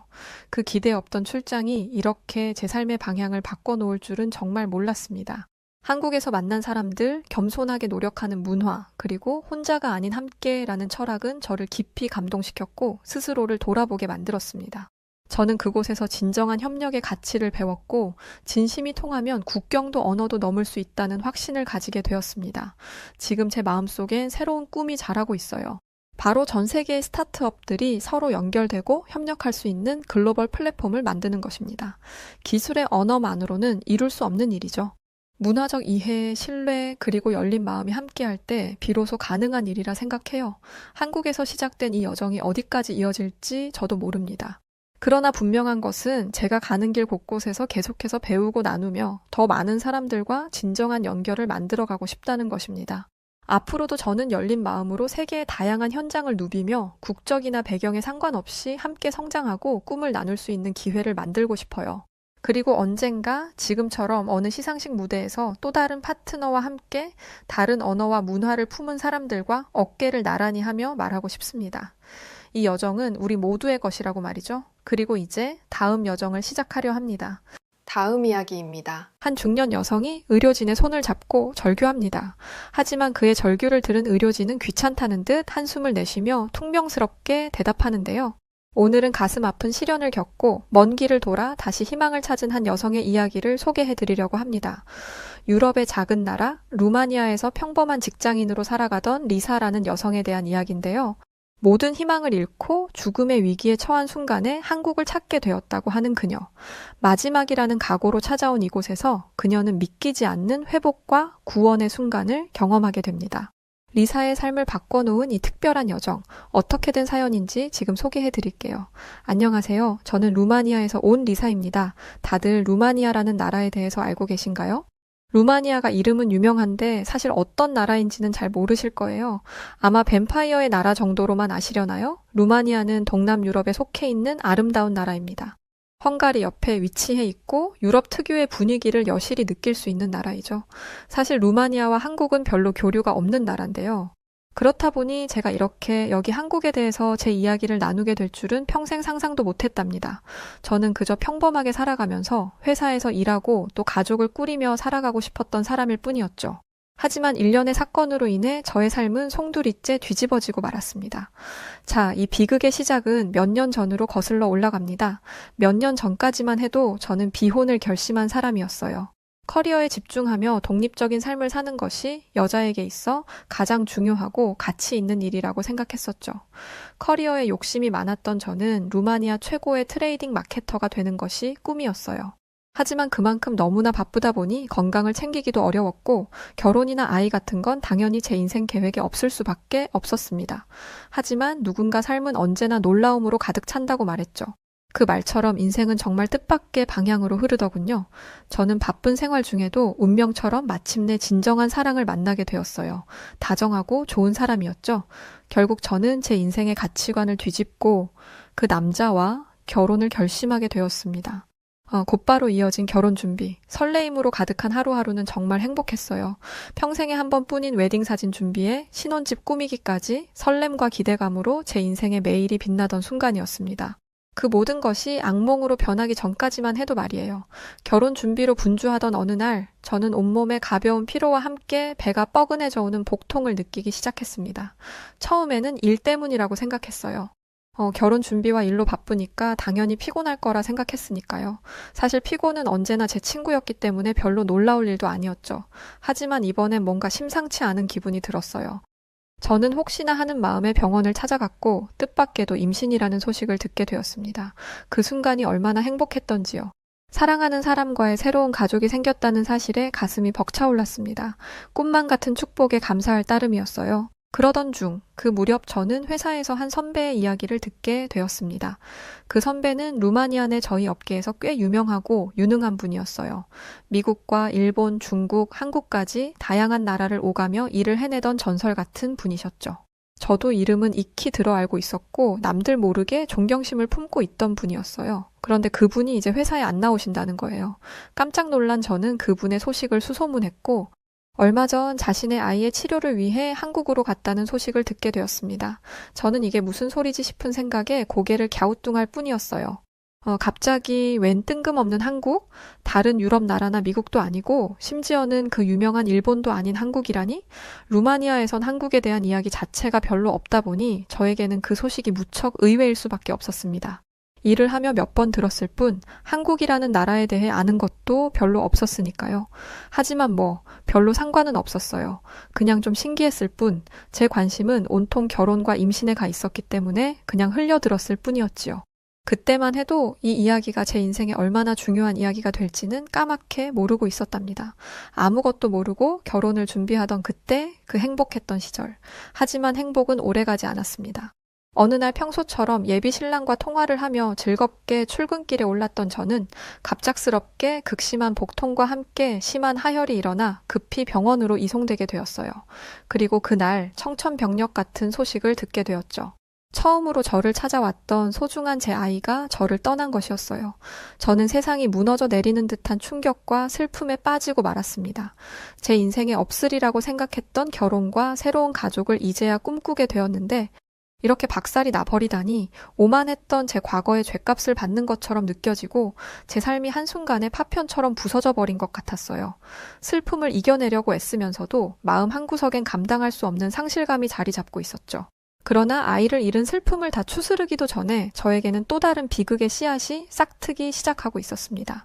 그 기대 없던 출장이 이렇게 제 삶의 방향을 바꿔놓을 줄은 정말 몰랐습니다. 한국에서 만난 사람들, 겸손하게 노력하는 문화, 그리고 혼자가 아닌 함께라는 철학은 저를 깊이 감동시켰고 스스로를 돌아보게 만들었습니다. 저는 그곳에서 진정한 협력의 가치를 배웠고 진심이 통하면 국경도 언어도 넘을 수 있다는 확신을 가지게 되었습니다. 지금 제 마음속엔 새로운 꿈이 자라고 있어요. 바로 전 세계의 스타트업들이 서로 연결되고 협력할 수 있는 글로벌 플랫폼을 만드는 것입니다. 기술의 언어만으로는 이룰 수 없는 일이죠. 문화적 이해, 신뢰, 그리고 열린 마음이 함께할 때 비로소 가능한 일이라 생각해요. 한국에서 시작된 이 여정이 어디까지 이어질지 저도 모릅니다. 그러나 분명한 것은 제가 가는 길 곳곳에서 계속해서 배우고 나누며 더 많은 사람들과 진정한 연결을 만들어가고 싶다는 것입니다. 앞으로도 저는 열린 마음으로 세계의 다양한 현장을 누비며 국적이나 배경에 상관없이 함께 성장하고 꿈을 나눌 수 있는 기회를 만들고 싶어요. 그리고 언젠가 지금처럼 어느 시상식 무대에서 또 다른 파트너와 함께 다른 언어와 문화를 품은 사람들과 어깨를 나란히 하며 말하고 싶습니다. 이 여정은 우리 모두의 것이라고 말이죠. 그리고 이제 다음 여정을 시작하려 합니다. 다음 이야기입니다. 한 중년 여성이 의료진의 손을 잡고 절규합니다. 하지만 그의 절규를 들은 의료진은 귀찮다는 듯 한숨을 내쉬며 퉁명스럽게 대답하는데요. 오늘은 가슴 아픈 시련을 겪고 먼 길을 돌아 다시 희망을 찾은 한 여성의 이야기를 소개해드리려고 합니다. 유럽의 작은 나라 루마니아에서 평범한 직장인으로 살아가던 리사라는 여성에 대한 이야기인데요. 모든 희망을 잃고 죽음의 위기에 처한 순간에 한국을 찾게 되었다고 하는 그녀. 마지막이라는 각오로 찾아온 이곳에서 그녀는 믿기지 않는 회복과 구원의 순간을 경험하게 됩니다. 리사의 삶을 바꿔놓은 이 특별한 여정, 어떻게 된 사연인지 지금 소개해 드릴게요. 안녕하세요. 저는 루마니아에서 온 리사입니다. 다들 루마니아라는 나라에 대해서 알고 계신가요? 루마니아가 이름은 유명한데 사실 어떤 나라인지는 잘 모르실 거예요. 아마 뱀파이어의 나라 정도로만 아시려나요? 루마니아는 동남 유럽에 속해 있는 아름다운 나라입니다. 헝가리 옆에 위치해 있고 유럽 특유의 분위기를 여실히 느낄 수 있는 나라이죠. 사실 루마니아와 한국은 별로 교류가 없는 나라인데요. 그렇다 보니 제가 이렇게 여기 한국에 대해서 제 이야기를 나누게 될 줄은 평생 상상도 못했답니다. 저는 그저 평범하게 살아가면서 회사에서 일하고 또 가족을 꾸리며 살아가고 싶었던 사람일 뿐이었죠. 하지만 일련의 사건으로 인해 저의 삶은 송두리째 뒤집어지고 말았습니다. 자, 이 비극의 시작은 몇 년 전으로 거슬러 올라갑니다. 몇 년 전까지만 해도 저는 비혼을 결심한 사람이었어요. 커리어에 집중하며 독립적인 삶을 사는 것이 여자에게 있어 가장 중요하고 가치 있는 일이라고 생각했었죠. 커리어에 욕심이 많았던 저는 루마니아 최고의 트레이딩 마케터가 되는 것이 꿈이었어요. 하지만 그만큼 너무나 바쁘다 보니 건강을 챙기기도 어려웠고 결혼이나 아이 같은 건 당연히 제 인생 계획에 없을 수밖에 없었습니다. 하지만 누군가 삶은 언제나 놀라움으로 가득 찬다고 말했죠. 그 말처럼 인생은 정말 뜻밖의 방향으로 흐르더군요. 저는 바쁜 생활 중에도 운명처럼 마침내 진정한 사랑을 만나게 되었어요. 다정하고 좋은 사람이었죠. 결국 저는 제 인생의 가치관을 뒤집고 그 남자와 결혼을 결심하게 되었습니다. 곧바로 이어진 결혼 준비, 설레임으로 가득한 하루하루는 정말 행복했어요. 평생에 한 번뿐인 웨딩 사진 준비에 신혼집 꾸미기까지 설렘과 기대감으로 제 인생의 매일이 빛나던 순간이었습니다. 그 모든 것이 악몽으로 변하기 전까지만 해도 말이에요. 결혼 준비로 분주하던 어느 날, 저는 온몸에 가벼운 피로와 함께 배가 뻐근해져 오는 복통을 느끼기 시작했습니다. 처음에는 일 때문이라고 생각했어요. 결혼 준비와 일로 바쁘니까 당연히 피곤할 거라 생각했으니까요. 사실 피곤은 언제나 제 친구였기 때문에 별로 놀라울 일도 아니었죠. 하지만 이번엔 뭔가 심상치 않은 기분이 들었어요. 저는 혹시나 하는 마음에 병원을 찾아갔고 뜻밖에도 임신이라는 소식을 듣게 되었습니다. 그 순간이 얼마나 행복했던지요. 사랑하는 사람과의 새로운 가족이 생겼다는 사실에 가슴이 벅차올랐습니다. 꿈만 같은 축복에 감사할 따름이었어요. 그러던 중 그 무렵 저는 회사에서 한 선배의 이야기를 듣게 되었습니다. 그 선배는 루마니아 내 저희 업계에서 꽤 유명하고 유능한 분이었어요. 미국과 일본, 중국, 한국까지 다양한 나라를 오가며 일을 해내던 전설 같은 분이셨죠. 저도 이름은 익히 들어 알고 있었고 남들 모르게 존경심을 품고 있던 분이었어요. 그런데 그분이 이제 회사에 안 나오신다는 거예요. 깜짝 놀란 저는 그분의 소식을 수소문했고 얼마 전 자신의 아이의 치료를 위해 한국으로 갔다는 소식을 듣게 되었습니다. 저는 이게 무슨 소리지 싶은 생각에 고개를 갸우뚱할 뿐이었어요. 갑자기 웬 뜬금없는 한국? 다른 유럽 나라나 미국도 아니고 심지어는 그 유명한 일본도 아닌 한국이라니? 루마니아에선 한국에 대한 이야기 자체가 별로 없다 보니 저에게는 그 소식이 무척 의외일 수밖에 없었습니다. 일을 하며 몇 번 들었을 뿐 한국이라는 나라에 대해 아는 것도 별로 없었으니까요. 하지만 별로 상관은 없었어요. 그냥 좀 신기했을 뿐 제 관심은 온통 결혼과 임신에 가 있었기 때문에 그냥 흘려들었을 뿐이었지요. 그때만 해도 이 이야기가 제 인생에 얼마나 중요한 이야기가 될지는 까맣게 모르고 있었답니다. 아무것도 모르고 결혼을 준비하던 그때 그 행복했던 시절. 하지만 행복은 오래가지 않았습니다. 어느 날 평소처럼 예비 신랑과 통화를 하며 즐겁게 출근길에 올랐던 저는 갑작스럽게 극심한 복통과 함께 심한 하혈이 일어나 급히 병원으로 이송되게 되었어요. 그리고 그날 청천벽력 같은 소식을 듣게 되었죠. 처음으로 저를 찾아왔던 소중한 제 아이가 저를 떠난 것이었어요. 저는 세상이 무너져 내리는 듯한 충격과 슬픔에 빠지고 말았습니다. 제 인생에 없으리라고 생각했던 결혼과 새로운 가족을 이제야 꿈꾸게 되었는데 이렇게 박살이 나버리다니 오만했던 제 과거의 죗값을 받는 것처럼 느껴지고 제 삶이 한순간에 파편처럼 부서져 버린 것 같았어요. 슬픔을 이겨내려고 애쓰면서도 마음 한구석엔 감당할 수 없는 상실감이 자리 잡고 있었죠. 그러나 아이를 잃은 슬픔을 다 추스르기도 전에 저에게는 또 다른 비극의 씨앗이 싹트기 시작하고 있었습니다.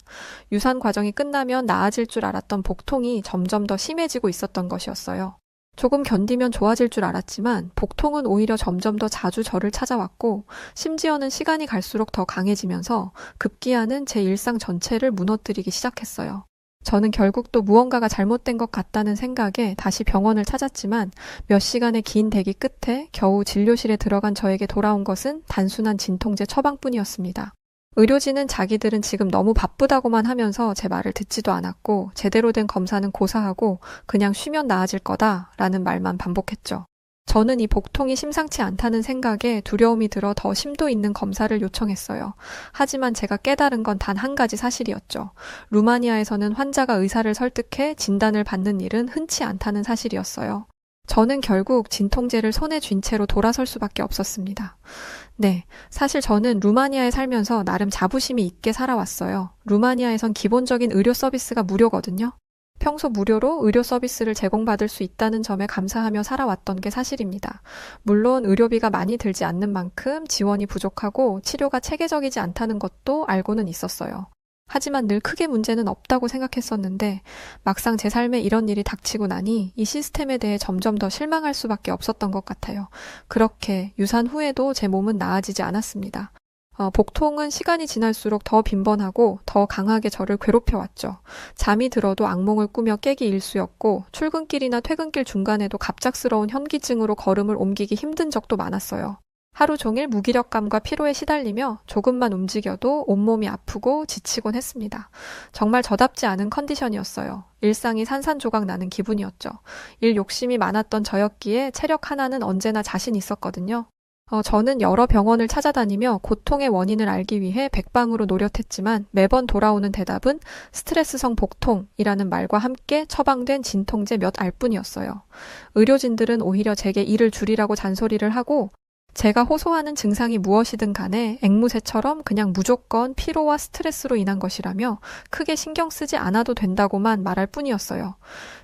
유산 과정이 끝나면 나아질 줄 알았던 복통이 점점 더 심해지고 있었던 것이었어요. 조금 견디면 좋아질 줄 알았지만 복통은 오히려 점점 더 자주 저를 찾아왔고 심지어는 시간이 갈수록 더 강해지면서 급기야는 제 일상 전체를 무너뜨리기 시작했어요. 저는 결국 또 무언가가 잘못된 것 같다는 생각에 다시 병원을 찾았지만 몇 시간의 긴 대기 끝에 겨우 진료실에 들어간 저에게 돌아온 것은 단순한 진통제 처방뿐이었습니다. 의료진은 자기들은 지금 너무 바쁘다고만 하면서 제 말을 듣지도 않았고 제대로 된 검사는 고사하고 그냥 쉬면 나아질 거다라는 말만 반복했죠. 저는 이 복통이 심상치 않다는 생각에 두려움이 들어 더 심도 있는 검사를 요청했어요. 하지만 제가 깨달은 건 단 한 가지 사실이었죠. 루마니아에서는 환자가 의사를 설득해 진단을 받는 일은 흔치 않다는 사실이었어요. 저는 결국 진통제를 손에 쥔 채로 돌아설 수밖에 없었습니다. 네, 사실 저는 루마니아에 살면서 나름 자부심이 있게 살아왔어요. 루마니아에선 기본적인 의료 서비스가 무료거든요. 평소 무료로 의료 서비스를 제공받을 수 있다는 점에 감사하며 살아왔던 게 사실입니다. 물론 의료비가 많이 들지 않는 만큼 지원이 부족하고 치료가 체계적이지 않다는 것도 알고는 있었어요. 하지만 늘 크게 문제는 없다고 생각했었는데 막상 제 삶에 이런 일이 닥치고 나니 이 시스템에 대해 점점 더 실망할 수밖에 없었던 것 같아요. 그렇게 유산 후에도 제 몸은 나아지지 않았습니다. 복통은 시간이 지날수록 더 빈번하고 더 강하게 저를 괴롭혀왔죠. 잠이 들어도 악몽을 꾸며 깨기 일쑤였고 출근길이나 퇴근길 중간에도 갑작스러운 현기증으로 걸음을 옮기기 힘든 적도 많았어요. 하루 종일 무기력감과 피로에 시달리며 조금만 움직여도 온몸이 아프고 지치곤 했습니다. 정말 저답지 않은 컨디션이었어요. 일상이 산산조각 나는 기분이었죠. 일 욕심이 많았던 저였기에 체력 하나는 언제나 자신 있었거든요. 저는 여러 병원을 찾아다니며 고통의 원인을 알기 위해 백방으로 노력했지만 매번 돌아오는 대답은 스트레스성 복통이라는 말과 함께 처방된 진통제 몇 알뿐이었어요. 의료진들은 오히려 제게 일을 줄이라고 잔소리를 하고 제가 호소하는 증상이 무엇이든 간에 앵무새처럼 그냥 무조건 피로와 스트레스로 인한 것이라며 크게 신경 쓰지 않아도 된다고만 말할 뿐이었어요.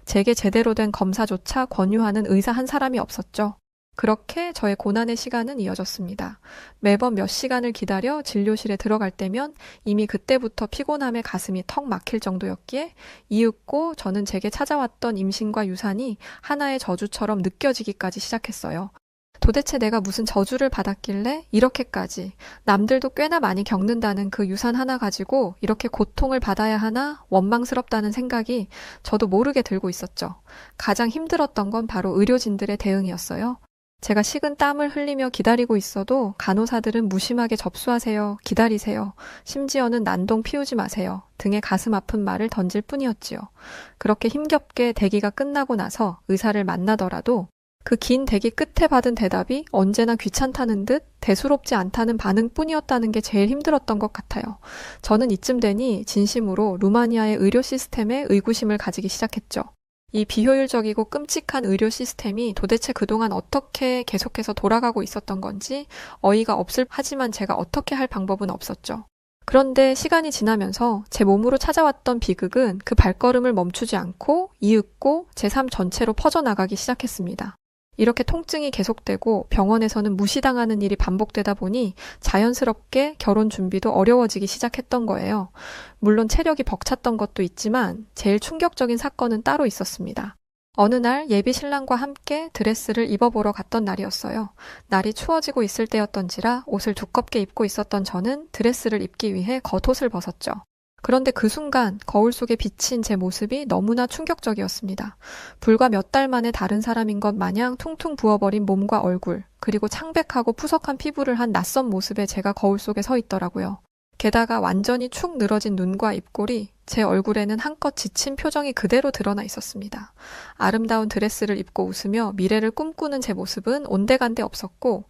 제게 제대로 된 검사조차 권유하는 의사 한 사람이 없었죠. 그렇게 저의 고난의 시간은 이어졌습니다. 매번 몇 시간을 기다려 진료실에 들어갈 때면 이미 그때부터 피곤함에 가슴이 턱 막힐 정도였기에 이윽고 저는 제게 찾아왔던 임신과 유산이 하나의 저주처럼 느껴지기까지 시작했어요. 도대체 내가 무슨 저주를 받았길래 이렇게까지 남들도 꽤나 많이 겪는다는 그 유산 하나 가지고 이렇게 고통을 받아야 하나 원망스럽다는 생각이 저도 모르게 들고 있었죠. 가장 힘들었던 건 바로 의료진들의 대응이었어요. 제가 식은 땀을 흘리며 기다리고 있어도 간호사들은 무심하게 접수하세요, 기다리세요, 심지어는 난동 피우지 마세요 등의 가슴 아픈 말을 던질 뿐이었지요. 그렇게 힘겹게 대기가 끝나고 나서 의사를 만나더라도 그 긴 대기 끝에 받은 대답이 언제나 귀찮다는 듯 대수롭지 않다는 반응뿐이었다는 게 제일 힘들었던 것 같아요. 저는 이쯤 되니 진심으로 루마니아의 의료 시스템에 의구심을 가지기 시작했죠. 이 비효율적이고 끔찍한 의료 시스템이 도대체 그동안 어떻게 계속해서 돌아가고 있었던 건지 어이가 없을 하지만 제가 어떻게 할 방법은 없었죠. 그런데 시간이 지나면서 제 몸으로 찾아왔던 비극은 그 발걸음을 멈추지 않고 이윽고 제 삶 전체로 퍼져나가기 시작했습니다. 이렇게 통증이 계속되고 병원에서는 무시당하는 일이 반복되다 보니 자연스럽게 결혼 준비도 어려워지기 시작했던 거예요. 물론 체력이 벅찼던 것도 있지만 제일 충격적인 사건은 따로 있었습니다. 어느 날 예비 신랑과 함께 드레스를 입어보러 갔던 날이었어요. 날이 추워지고 있을 때였던지라 옷을 두껍게 입고 있었던 저는 드레스를 입기 위해 겉옷을 벗었죠. 그런데 그 순간 거울 속에 비친 제 모습이 너무나 충격적이었습니다. 불과 몇 달 만에 다른 사람인 것 마냥 퉁퉁 부어버린 몸과 얼굴, 그리고 창백하고 푸석한 피부를 한 낯선 모습에 제가 거울 속에 서 있더라고요. 게다가 완전히 축 늘어진 눈과 입꼬리, 제 얼굴에는 한껏 지친 표정이 그대로 드러나 있었습니다. 아름다운 드레스를 입고 웃으며 미래를 꿈꾸는 제 모습은 온데간데 없었고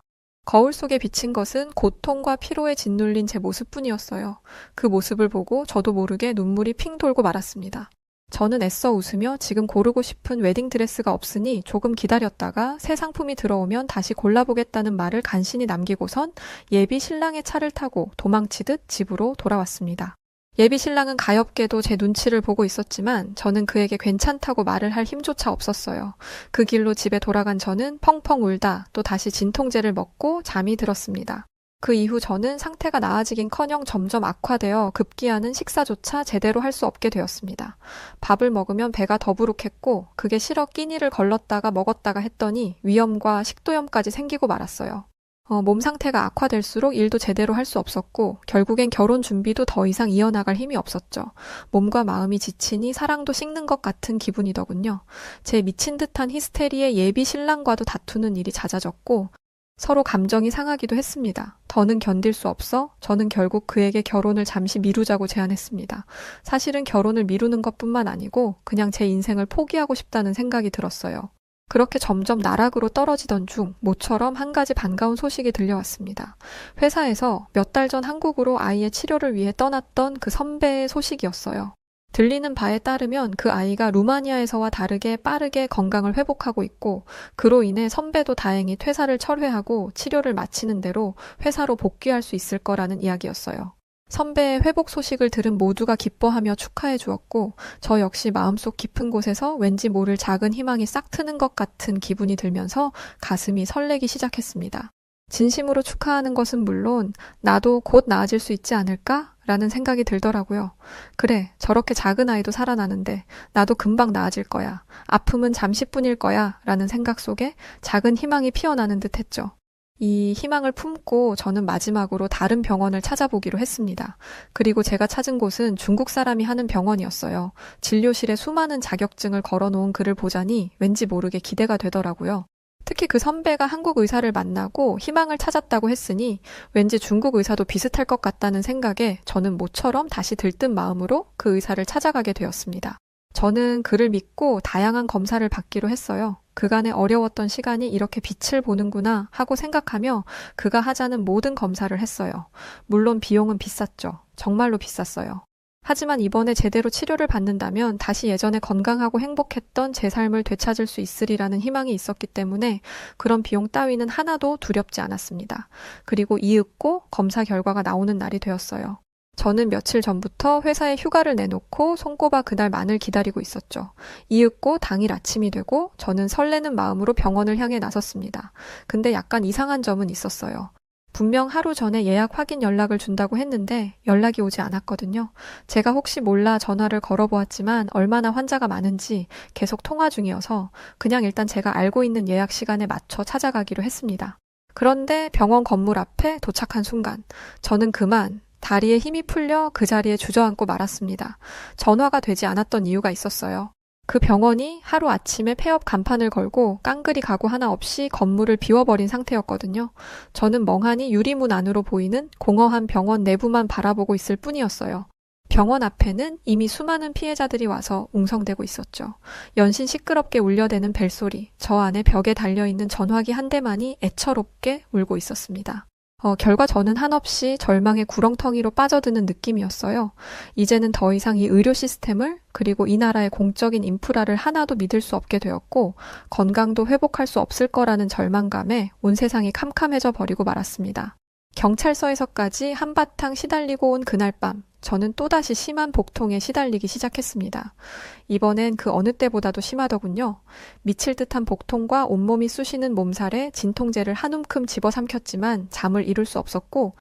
거울 속에 비친 것은 고통과 피로에 짓눌린 제 모습뿐이었어요. 그 모습을 보고 저도 모르게 눈물이 핑 돌고 말았습니다. 저는 애써 웃으며 지금 고르고 싶은 웨딩드레스가 없으니 조금 기다렸다가 새 상품이 들어오면 다시 골라보겠다는 말을 간신히 남기고선 예비 신랑의 차를 타고 도망치듯 집으로 돌아왔습니다. 예비 신랑은 가엾게도 제 눈치를 보고 있었지만 저는 그에게 괜찮다고 말을 할 힘조차 없었어요. 그 길로 집에 돌아간 저는 펑펑 울다 또 다시 진통제를 먹고 잠이 들었습니다. 그 이후 저는 상태가 나아지긴커녕 점점 악화되어 급기야는 식사조차 제대로 할 수 없게 되었습니다. 밥을 먹으면 배가 더부룩했고 그게 싫어 끼니를 걸렀다가 먹었다가 했더니 위염과 식도염까지 생기고 말았어요. 몸 상태가 악화될수록 일도 제대로 할 수 없었고 결국엔 결혼 준비도 더 이상 이어나갈 힘이 없었죠. 몸과 마음이 지치니 사랑도 식는 것 같은 기분이더군요. 제 미친 듯한 히스테리에 예비 신랑과도 다투는 일이 잦아졌고 서로 감정이 상하기도 했습니다. 더는 견딜 수 없어 저는 결국 그에게 결혼을 잠시 미루자고 제안했습니다. 사실은 결혼을 미루는 것뿐만 아니고 그냥 제 인생을 포기하고 싶다는 생각이 들었어요. 그렇게 점점 나락으로 떨어지던 중 모처럼 한 가지 반가운 소식이 들려왔습니다. 회사에서 몇 달 전 한국으로 아이의 치료를 위해 떠났던 그 선배의 소식이었어요. 들리는 바에 따르면 그 아이가 루마니아에서와 다르게 빠르게 건강을 회복하고 있고 그로 인해 선배도 다행히 퇴사를 철회하고 치료를 마치는 대로 회사로 복귀할 수 있을 거라는 이야기였어요. 선배의 회복 소식을 들은 모두가 기뻐하며 축하해 주었고 저 역시 마음속 깊은 곳에서 왠지 모를 작은 희망이 싹 트는 것 같은 기분이 들면서 가슴이 설레기 시작했습니다. 진심으로 축하하는 것은 물론 나도 곧 나아질 수 있지 않을까? 라는 생각이 들더라고요. 그래, 저렇게 작은 아이도 살아나는데 나도 금방 나아질 거야. 아픔은 잠시뿐일 거야. 라는 생각 속에 작은 희망이 피어나는 듯 했죠. 이 희망을 품고 저는 마지막으로 다른 병원을 찾아보기로 했습니다. 그리고 제가 찾은 곳은 중국 사람이 하는 병원이었어요. 진료실에 수많은 자격증을 걸어놓은 글을 보자니 왠지 모르게 기대가 되더라고요. 특히 그 선배가 한국 의사를 만나고 희망을 찾았다고 했으니 왠지 중국 의사도 비슷할 것 같다는 생각에 저는 모처럼 다시 들뜬 마음으로 그 의사를 찾아가게 되었습니다. 저는 그를 믿고 다양한 검사를 받기로 했어요. 그간의 어려웠던 시간이 이렇게 빛을 보는구나 하고 생각하며 그가 하자는 모든 검사를 했어요. 물론 비용은 비쌌죠. 정말로 비쌌어요. 하지만 이번에 제대로 치료를 받는다면 다시 예전에 건강하고 행복했던 제 삶을 되찾을 수 있으리라는 희망이 있었기 때문에 그런 비용 따위는 하나도 두렵지 않았습니다. 그리고 이윽고 검사 결과가 나오는 날이 되었어요. 저는 며칠 전부터 회사에 휴가를 내놓고 손꼽아 그날만을 기다리고 있었죠. 이윽고 당일 아침이 되고 저는 설레는 마음으로 병원을 향해 나섰습니다. 근데 약간 이상한 점은 있었어요. 분명 하루 전에 예약 확인 연락을 준다고 했는데 연락이 오지 않았거든요. 제가 혹시 몰라 전화를 걸어보았지만 얼마나 환자가 많은지 계속 통화 중이어서 그냥 일단 제가 알고 있는 예약 시간에 맞춰 찾아가기로 했습니다. 그런데 병원 건물 앞에 도착한 순간 저는 그만 다리에 힘이 풀려 그 자리에 주저앉고 말았습니다. 전화가 되지 않았던 이유가 있었어요. 그 병원이 하루 아침에 폐업 간판을 걸고 깡그리 가구 하나 없이 건물을 비워버린 상태였거든요. 저는 멍하니 유리문 안으로 보이는 공허한 병원 내부만 바라보고 있을 뿐이었어요. 병원 앞에는 이미 수많은 피해자들이 와서 웅성대고 있었죠. 연신 시끄럽게 울려대는 벨소리, 저 안에 벽에 달려있는 전화기 한 대만이 애처롭게 울고 있었습니다. 결과 저는 한없이 절망의 구렁텅이로 빠져드는 느낌이었어요. 이제는 더 이상 이 의료 시스템을 그리고 이 나라의 공적인 인프라를 하나도 믿을 수 없게 되었고 건강도 회복할 수 없을 거라는 절망감에 온 세상이 캄캄해져 버리고 말았습니다. 경찰서에서까지 한바탕 시달리고 온 그날 밤 저는 또다시 심한 복통에 시달리기 시작했습니다. 이번엔 그 어느 때보다도 심하더군요. 미칠 듯한 복통과 온몸이 쑤시는 몸살에 진통제를 한 움큼 집어삼켰지만 잠을 이룰 수 없었고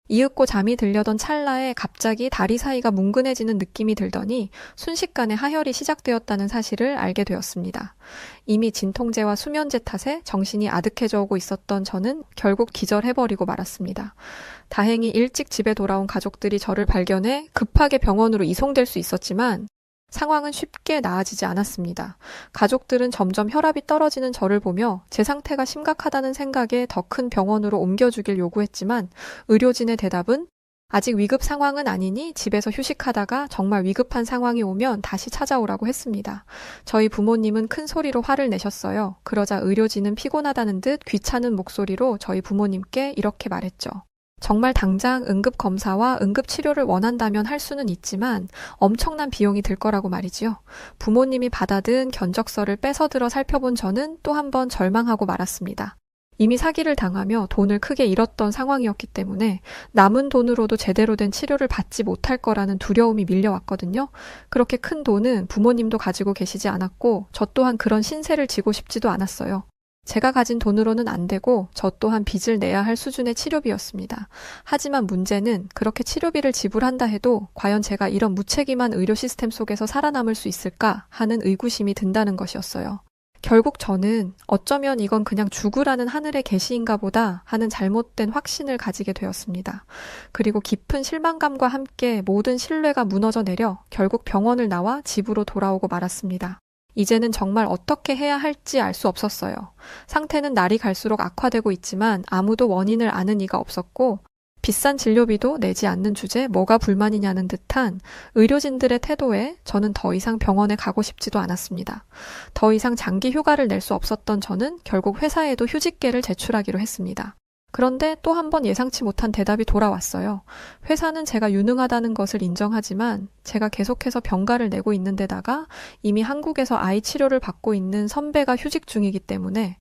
이윽고 잠이 들려던 찰나에 갑자기 다리 사이가 뭉근해지는 느낌이 들더니 순식간에 하혈이 시작되었다는 사실을 알게 되었습니다. 이미 진통제와 수면제 탓에 정신이 아득해져 오고 있었던 저는 결국 기절해버리고 말았습니다. 다행히 일찍 집에 돌아온 가족들이 저를 발견해 급하게 병원으로 이송될 수 있었지만 상황은 쉽게 나아지지 않았습니다. 가족들은 점점 혈압이 떨어지는 저를 보며 제 상태가 심각하다는 생각에 더 큰 병원으로 옮겨주길 요구했지만 의료진의 대답은 아직 위급 상황은 아니니 집에서 휴식하다가 정말 위급한 상황이 오면 다시 찾아오라고 했습니다. 저희 부모님은 큰 소리로 화를 내셨어요. 그러자 의료진은 피곤하다는 듯 귀찮은 목소리로 저희 부모님께 이렇게 말했죠. 정말 당장 응급검사와 응급치료를 원한다면 할 수는 있지만 엄청난 비용이 들 거라고 말이지요. 부모님이 받아든 견적서를 뺏어들어 살펴본 저는 또 한 번 절망하고 말았습니다. 이미 사기를 당하며 돈을 크게 잃었던 상황이었기 때문에 남은 돈으로도 제대로 된 치료를 받지 못할 거라는 두려움이 밀려왔거든요. 그렇게 큰 돈은 부모님도 가지고 계시지 않았고 저 또한 그런 신세를 지고 싶지도 않았어요. 제가 가진 돈으로는 안 되고 저 또한 빚을 내야 할 수준의 치료비였습니다. 하지만 문제는 그렇게 치료비를 지불한다 해도 과연 제가 이런 무책임한 의료 시스템 속에서 살아남을 수 있을까 하는 의구심이 든다는 것이었어요. 결국 저는 어쩌면 이건 그냥 죽으라는 하늘의 계시인가 보다 하는 잘못된 확신을 가지게 되었습니다. 그리고 깊은 실망감과 함께 모든 신뢰가 무너져 내려 결국 병원을 나와 집으로 돌아오고 말았습니다. 이제는 정말 어떻게 해야 할지 알 수 없었어요. 상태는 날이 갈수록 악화되고 있지만 아무도 원인을 아는 이가 없었고 비싼 진료비도 내지 않는 주제 뭐가 불만이냐는 듯한 의료진들의 태도에 저는 더 이상 병원에 가고 싶지도 않았습니다. 더 이상 장기 휴가를 낼 수 없었던 저는 결국 회사에도 휴직계를 제출하기로 했습니다. 그런데 또 한 번 예상치 못한 대답이 돌아왔어요. 회사는 제가 유능하다는 것을 인정하지만 제가 계속해서 병가를 내고 있는 데다가 이미 한국에서 아이 치료를 받고 있는 선배가 휴직 중이기 때문에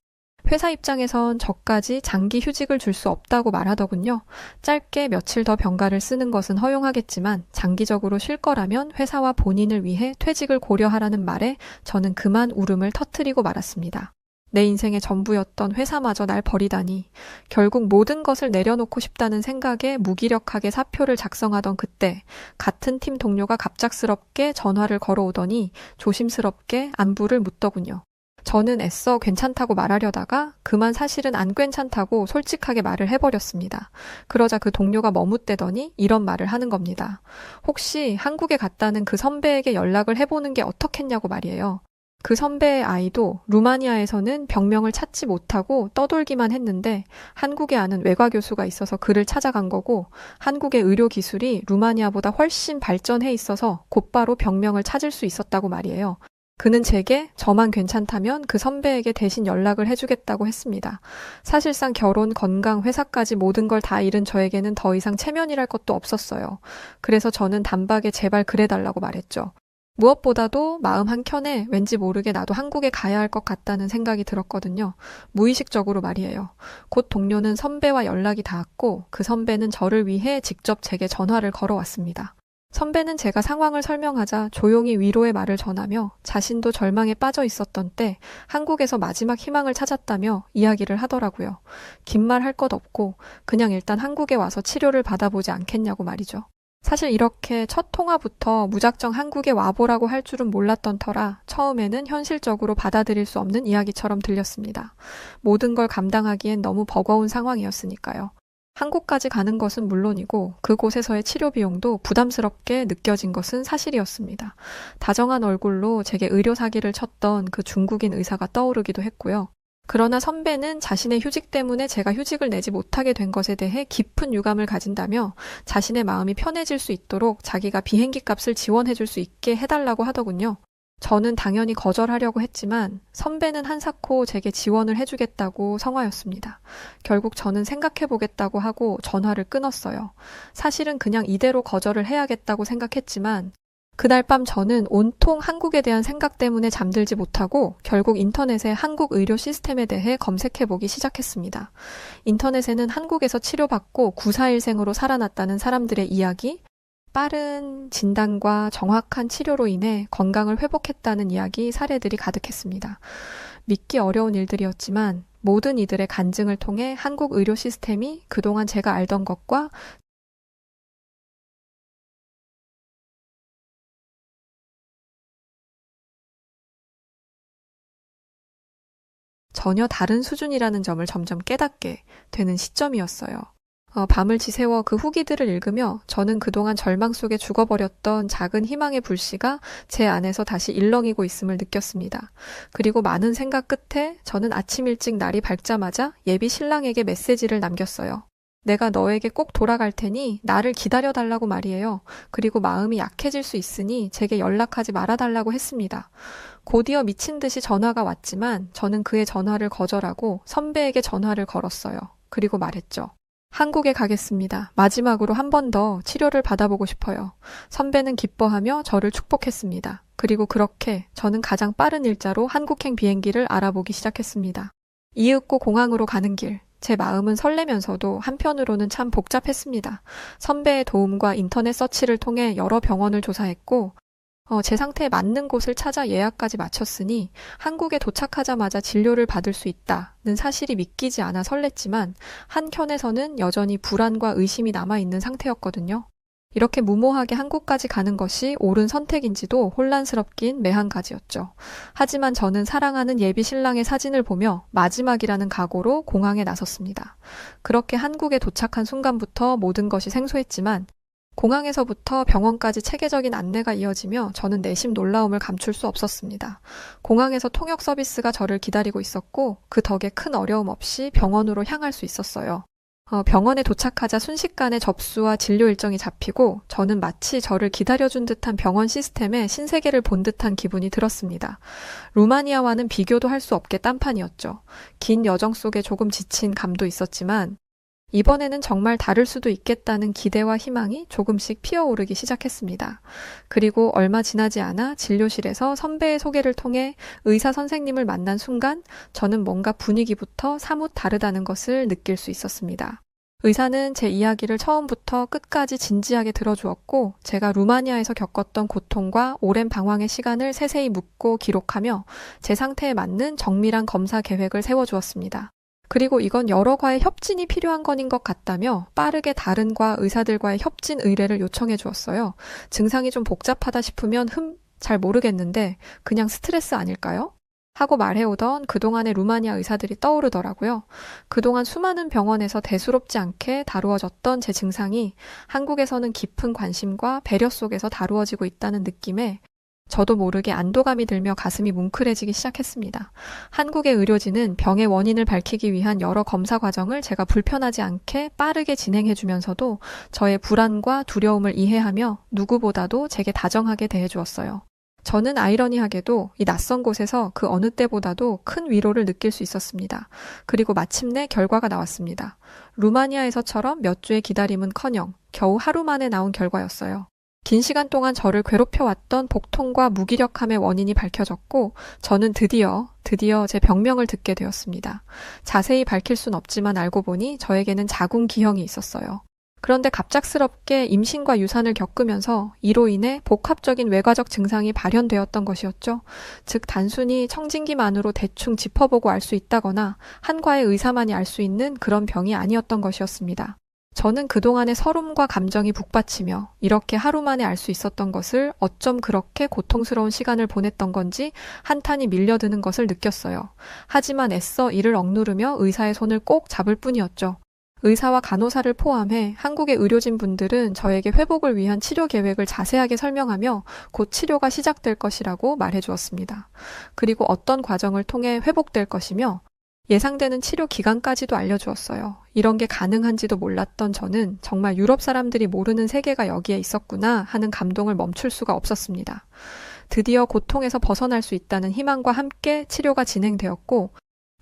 회사 입장에선 저까지 장기 휴직을 줄 수 없다고 말하더군요. 짧게 며칠 더 병가를 쓰는 것은 허용하겠지만 장기적으로 쉴 거라면 회사와 본인을 위해 퇴직을 고려하라는 말에 저는 그만 울음을 터뜨리고 말았습니다. 내 인생의 전부였던 회사마저 날 버리다니. 결국 모든 것을 내려놓고 싶다는 생각에 무기력하게 사표를 작성하던 그때 같은 팀 동료가 갑작스럽게 전화를 걸어오더니 조심스럽게 안부를 묻더군요. 저는 애써 괜찮다고 말하려다가 그만 사실은 안 괜찮다고 솔직하게 말을 해버렸습니다. 그러자 그 동료가 머뭇대더니 이런 말을 하는 겁니다. 혹시 한국에 갔다는 그 선배에게 연락을 해보는 게 어떻겠냐고 말이에요. 그 선배의 아이도 루마니아에서는 병명을 찾지 못하고 떠돌기만 했는데 한국에 아는 외과 교수가 있어서 그를 찾아간 거고 한국의 의료 기술이 루마니아보다 훨씬 발전해 있어서 곧바로 병명을 찾을 수 있었다고 말이에요. 그는 제게 저만 괜찮다면 그 선배에게 대신 연락을 해주겠다고 했습니다. 사실상 결혼, 건강, 회사까지 모든 걸 다 잃은 저에게는 더 이상 체면이랄 것도 없었어요. 그래서 저는 단박에 제발 그래달라고 말했죠. 무엇보다도 마음 한켠에 왠지 모르게 나도 한국에 가야 할 것 같다는 생각이 들었거든요. 무의식적으로 말이에요. 곧 동료는 선배와 연락이 닿았고 그 선배는 저를 위해 직접 제게 전화를 걸어왔습니다. 선배는 제가 상황을 설명하자 조용히 위로의 말을 전하며 자신도 절망에 빠져 있었던 때 한국에서 마지막 희망을 찾았다며 이야기를 하더라고요. 긴 말 할 것 없고 그냥 일단 한국에 와서 치료를 받아보지 않겠냐고 말이죠. 사실 이렇게 첫 통화부터 무작정 한국에 와보라고 할 줄은 몰랐던 터라 처음에는 현실적으로 받아들일 수 없는 이야기처럼 들렸습니다. 모든 걸 감당하기엔 너무 버거운 상황이었으니까요. 한국까지 가는 것은 물론이고 그곳에서의 치료 비용도 부담스럽게 느껴진 것은 사실이었습니다. 다정한 얼굴로 제게 의료 사기를 쳤던 그 중국인 의사가 떠오르기도 했고요. 그러나 선배는 자신의 휴직 때문에 제가 휴직을 내지 못하게 된 것에 대해 깊은 유감을 가진다며 자신의 마음이 편해질 수 있도록 자기가 비행기 값을 지원해줄 수 있게 해달라고 하더군요. 저는 당연히 거절하려고 했지만 선배는 한사코 제게 지원을 해주겠다고 성화였습니다. 결국 저는 생각해보겠다고 하고 전화를 끊었어요. 사실은 그냥 이대로 거절을 해야겠다고 생각했지만 그날 밤 저는 온통 한국에 대한 생각 때문에 잠들지 못하고 결국 인터넷에 한국 의료 시스템에 대해 검색해보기 시작했습니다. 인터넷에는 한국에서 치료받고 구사일생으로 살아났다는 사람들의 이야기, 빠른 진단과 정확한 치료로 인해 건강을 회복했다는 이야기, 사례들이 가득했습니다. 믿기 어려운 일들이었지만 모든 이들의 간증을 통해 한국 의료 시스템이 그동안 제가 알던 것과 전혀 다른 수준이라는 점을 점점 깨닫게 되는 시점이었어요. 밤을 지새워 그 후기들을 읽으며 저는 그동안 절망 속에 죽어버렸던 작은 희망의 불씨가 제 안에서 다시 일렁이고 있음을 느꼈습니다. 그리고 많은 생각 끝에 저는 아침 일찍 날이 밝자마자 예비 신랑에게 메시지를 남겼어요. 내가 너에게 꼭 돌아갈 테니 나를 기다려달라고 말이에요. 그리고 마음이 약해질 수 있으니 제게 연락하지 말아달라고 했습니다. 곧이어 미친 듯이 전화가 왔지만 저는 그의 전화를 거절하고 선배에게 전화를 걸었어요. 그리고 말했죠. 한국에 가겠습니다. 마지막으로 한 번 더 치료를 받아보고 싶어요. 선배는 기뻐하며 저를 축복했습니다. 그리고 그렇게 저는 가장 빠른 일자로 한국행 비행기를 알아보기 시작했습니다. 이윽고 공항으로 가는 길. 제 마음은 설레면서도 한편으로는 참 복잡했습니다. 선배의 도움과 인터넷 서치를 통해 여러 병원을 조사했고 제 상태에 맞는 곳을 찾아 예약까지 마쳤으니 한국에 도착하자마자 진료를 받을 수 있다는 사실이 믿기지 않아 설렜지만 한켠에서는 여전히 불안과 의심이 남아있는 상태였거든요. 이렇게 무모하게 한국까지 가는 것이 옳은 선택인지도 혼란스럽긴 매한가지였죠. 하지만 저는 사랑하는 예비 신랑의 사진을 보며 마지막이라는 각오로 공항에 나섰습니다. 그렇게 한국에 도착한 순간부터 모든 것이 생소했지만 공항에서부터 병원까지 체계적인 안내가 이어지며 저는 내심 놀라움을 감출 수 없었습니다. 공항에서 통역 서비스가 저를 기다리고 있었고 그 덕에 큰 어려움 없이 병원으로 향할 수 있었어요. 병원에 도착하자 순식간에 접수와 진료 일정이 잡히고 저는 마치 저를 기다려준 듯한 병원 시스템에 신세계를 본 듯한 기분이 들었습니다. 루마니아와는 비교도 할 수 없게 딴판이었죠. 긴 여정 속에 조금 지친 감도 있었지만 이번에는 정말 다를 수도 있겠다는 기대와 희망이 조금씩 피어오르기 시작했습니다. 그리고 얼마 지나지 않아 진료실에서 선배의 소개를 통해 의사 선생님을 만난 순간 저는 뭔가 분위기부터 사뭇 다르다는 것을 느낄 수 있었습니다. 의사는 제 이야기를 처음부터 끝까지 진지하게 들어주었고 제가 루마니아에서 겪었던 고통과 오랜 방황의 시간을 세세히 묻고 기록하며 제 상태에 맞는 정밀한 검사 계획을 세워주었습니다. 그리고 이건 여러 과의 협진이 필요한 건인 것 같다며 빠르게 다른 과 의사들과의 협진 의뢰를 요청해 주었어요. 증상이 좀 복잡하다 싶으면 잘 모르겠는데 그냥 스트레스 아닐까요? 하고 말해오던 그동안의 루마니아 의사들이 떠오르더라고요. 그동안 수많은 병원에서 대수롭지 않게 다루어졌던 제 증상이 한국에서는 깊은 관심과 배려 속에서 다루어지고 있다는 느낌에 저도 모르게 안도감이 들며 가슴이 뭉클해지기 시작했습니다. 한국의 의료진은 병의 원인을 밝히기 위한 여러 검사 과정을 제가 불편하지 않게 빠르게 진행해주면서도 저의 불안과 두려움을 이해하며 누구보다도 제게 다정하게 대해주었어요. 저는 아이러니하게도 이 낯선 곳에서 그 어느 때보다도 큰 위로를 느낄 수 있었습니다. 그리고 마침내 결과가 나왔습니다. 루마니아에서처럼 몇 주의 기다림은커녕 겨우 하루 만에 나온 결과였어요. 긴 시간 동안 저를 괴롭혀왔던 복통과 무기력함의 원인이 밝혀졌고 저는 드디어 제 병명을 듣게 되었습니다. 자세히 밝힐 순 없지만 알고 보니 저에게는 자궁기형이 있었어요. 그런데 갑작스럽게 임신과 유산을 겪으면서 이로 인해 복합적인 외과적 증상이 발현되었던 것이었죠. 즉 단순히 청진기만으로 대충 짚어보고 알 수 있다거나 한 과의 의사만이 알 수 있는 그런 병이 아니었던 것이었습니다. 저는 그동안의 서름과 감정이 북받치며 이렇게 하루 만에 알 수 있었던 것을 어쩜 그렇게 고통스러운 시간을 보냈던 건지 한탄이 밀려드는 것을 느꼈어요. 하지만 애써 이를 억누르며 의사의 손을 꼭 잡을 뿐이었죠. 의사와 간호사를 포함해 한국의 의료진분들은 저에게 회복을 위한 치료 계획을 자세하게 설명하며 곧 치료가 시작될 것이라고 말해주었습니다. 그리고 어떤 과정을 통해 회복될 것이며 예상되는 치료 기간까지도 알려주었어요. 이런 게 가능한지도 몰랐던 저는 정말 유럽 사람들이 모르는 세계가 여기에 있었구나 하는 감동을 멈출 수가 없었습니다. 드디어 고통에서 벗어날 수 있다는 희망과 함께 치료가 진행되었고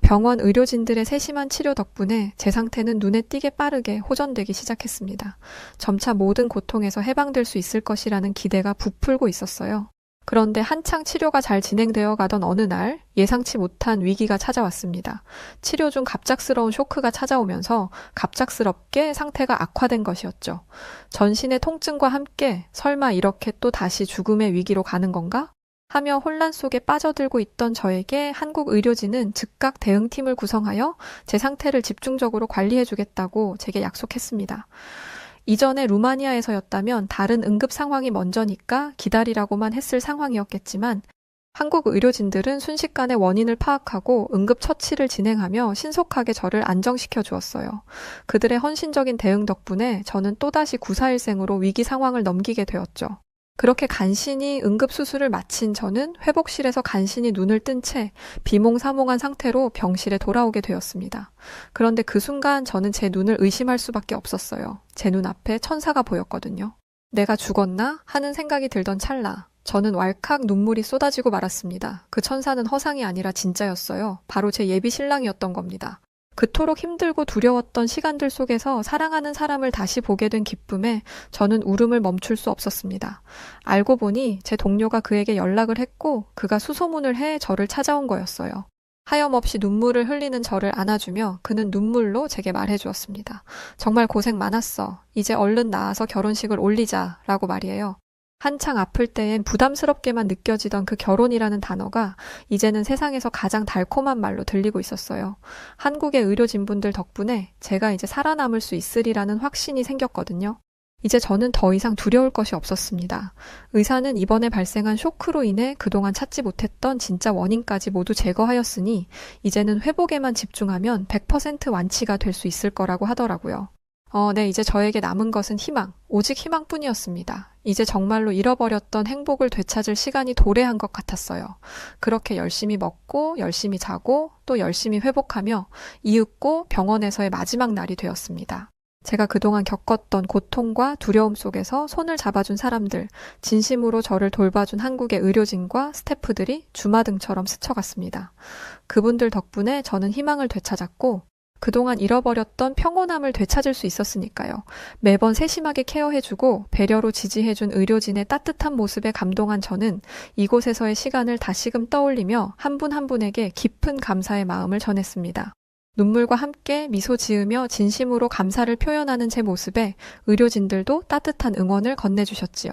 병원 의료진들의 세심한 치료 덕분에 제 상태는 눈에 띄게 빠르게 호전되기 시작했습니다. 점차 모든 고통에서 해방될 수 있을 것이라는 기대가 부풀고 있었어요. 그런데 한창 치료가 잘 진행되어 가던 어느 날 예상치 못한 위기가 찾아왔습니다. 치료 중 갑작스러운 쇼크가 찾아오면서 갑작스럽게 상태가 악화된 것이었죠. 전신의 통증과 함께 설마 이렇게 또 다시 죽음의 위기로 가는 건가? 하며 혼란 속에 빠져들고 있던 저에게 한국 의료진은 즉각 대응팀을 구성하여 제 상태를 집중적으로 관리해주겠다고 제게 약속했습니다. 이전에 루마니아에서였다면 다른 응급 상황이 먼저니까 기다리라고만 했을 상황이었겠지만 한국 의료진들은 순식간에 원인을 파악하고 응급 처치를 진행하며 신속하게 저를 안정시켜 주었어요. 그들의 헌신적인 대응 덕분에 저는 또다시 구사일생으로 위기 상황을 넘기게 되었죠. 그렇게 간신히 응급수술을 마친 저는 회복실에서 간신히 눈을 뜬 채 비몽사몽한 상태로 병실에 돌아오게 되었습니다. 그런데 그 순간 저는 제 눈을 의심할 수밖에 없었어요. 제 눈앞에 천사가 보였거든요. 내가 죽었나? 하는 생각이 들던 찰나 저는 왈칵 눈물이 쏟아지고 말았습니다. 그 천사는 허상이 아니라 진짜였어요. 바로 제 예비 신랑이었던 겁니다. 그토록 힘들고 두려웠던 시간들 속에서 사랑하는 사람을 다시 보게 된 기쁨에 저는 울음을 멈출 수 없었습니다. 알고 보니 제 동료가 그에게 연락을 했고 그가 수소문을 해 저를 찾아온 거였어요. 하염없이 눈물을 흘리는 저를 안아주며 그는 눈물로 제게 말해주었습니다. 정말 고생 많았어. 이제 얼른 나와서 결혼식을 올리자라고 말이에요. 한창 아플 때엔 부담스럽게만 느껴지던 그 결혼이라는 단어가 이제는 세상에서 가장 달콤한 말로 들리고 있었어요. 한국의 의료진분들 덕분에 제가 이제 살아남을 수 있으리라는 확신이 생겼거든요. 이제 저는 더 이상 두려울 것이 없었습니다. 의사는 이번에 발생한 쇼크로 인해 그동안 찾지 못했던 진짜 원인까지 모두 제거하였으니 이제는 회복에만 집중하면 100% 완치가 될 수 있을 거라고 하더라고요. 네, 이제 저에게 남은 것은 희망, 오직 희망뿐이었습니다. 이제 정말로 잃어버렸던 행복을 되찾을 시간이 도래한 것 같았어요. 그렇게 열심히 먹고, 열심히 자고, 또 열심히 회복하며 이윽고 병원에서의 마지막 날이 되었습니다. 제가 그동안 겪었던 고통과 두려움 속에서 손을 잡아준 사람들, 진심으로 저를 돌봐준 한국의 의료진과 스태프들이 주마등처럼 스쳐갔습니다. 그분들 덕분에 저는 희망을 되찾았고, 그동안 잃어버렸던 평온함을 되찾을 수 있었으니까요. 매번 세심하게 케어해주고 배려로 지지해준 의료진의 따뜻한 모습에 감동한 저는 이곳에서의 시간을 다시금 떠올리며 한 분 한 분에게 깊은 감사의 마음을 전했습니다. 눈물과 함께 미소 지으며 진심으로 감사를 표현하는 제 모습에 의료진들도 따뜻한 응원을 건네주셨지요.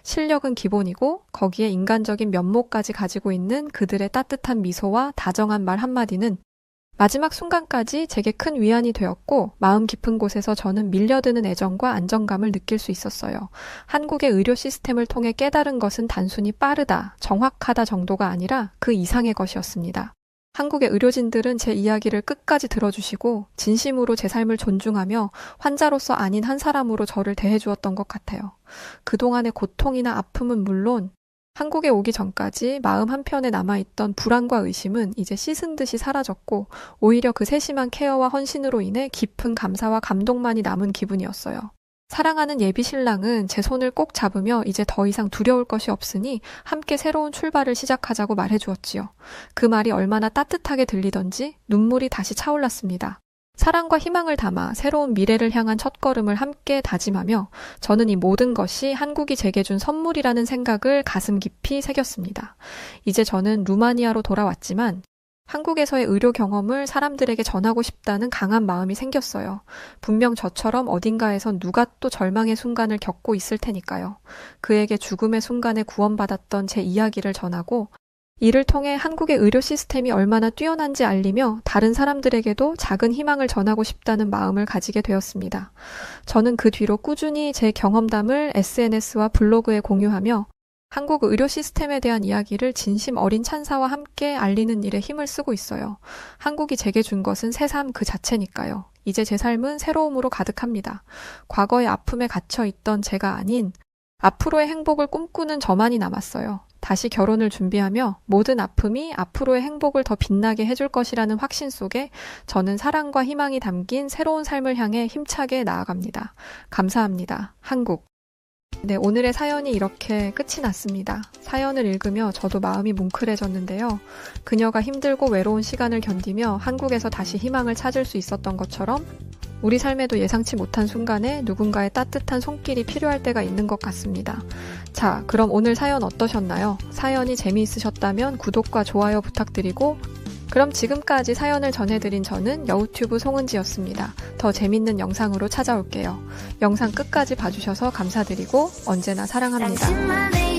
실력은 기본이고 거기에 인간적인 면모까지 가지고 있는 그들의 따뜻한 미소와 다정한 말 한마디는 마지막 순간까지 제게 큰 위안이 되었고 마음 깊은 곳에서 저는 밀려드는 애정과 안정감을 느낄 수 있었어요. 한국의 의료 시스템을 통해 깨달은 것은 단순히 빠르다, 정확하다 정도가 아니라 그 이상의 것이었습니다. 한국의 의료진들은 제 이야기를 끝까지 들어주시고 진심으로 제 삶을 존중하며 환자로서 아닌 한 사람으로 저를 대해주었던 것 같아요. 그동안의 고통이나 아픔은 물론 한국에 오기 전까지 마음 한편에 남아있던 불안과 의심은 이제 씻은 듯이 사라졌고 오히려 그 세심한 케어와 헌신으로 인해 깊은 감사와 감동만이 남은 기분이었어요. 사랑하는 예비 신랑은 제 손을 꼭 잡으며 이제 더 이상 두려울 것이 없으니 함께 새로운 출발을 시작하자고 말해주었지요. 그 말이 얼마나 따뜻하게 들리던지 눈물이 다시 차올랐습니다. 사랑과 희망을 담아 새로운 미래를 향한 첫걸음을 함께 다짐하며 저는 이 모든 것이 한국이 제게 준 선물이라는 생각을 가슴 깊이 새겼습니다. 이제 저는 루마니아로 돌아왔지만 한국에서의 의료 경험을 사람들에게 전하고 싶다는 강한 마음이 생겼어요. 분명 저처럼 어딘가에선 누가 또 절망의 순간을 겪고 있을 테니까요. 그에게 죽음의 순간에 구원받았던 제 이야기를 전하고 이를 통해 한국의 의료 시스템이 얼마나 뛰어난지 알리며 다른 사람들에게도 작은 희망을 전하고 싶다는 마음을 가지게 되었습니다. 저는 그 뒤로 꾸준히 제 경험담을 SNS와 블로그에 공유하며 한국 의료 시스템에 대한 이야기를 진심 어린 찬사와 함께 알리는 일에 힘을 쓰고 있어요. 한국이 제게 준 것은 새삼 그 자체니까요. 이제 제 삶은 새로움으로 가득합니다. 과거의 아픔에 갇혀있던 제가 아닌 앞으로의 행복을 꿈꾸는 저만이 남았어요. 다시 결혼을 준비하며 모든 아픔이 앞으로의 행복을 더 빛나게 해줄 것이라는 확신 속에 저는 사랑과 희망이 담긴 새로운 삶을 향해 힘차게 나아갑니다. 감사합니다. 한국. 네, 오늘의 사연이 이렇게 끝이 났습니다. 사연을 읽으며 저도 마음이 뭉클해졌는데요. 그녀가 힘들고 외로운 시간을 견디며 한국에서 다시 희망을 찾을 수 있었던 것처럼 우리 삶에도 예상치 못한 순간에 누군가의 따뜻한 손길이 필요할 때가 있는 것 같습니다. 자, 그럼 오늘 사연 어떠셨나요? 사연이 재미있으셨다면 구독과 좋아요 부탁드리고 그럼 지금까지 사연을 전해드린 저는 여우튜브 송은지였습니다. 더 재밌는 영상으로 찾아올게요. 영상 끝까지 봐주셔서 감사드리고 언제나 사랑합니다.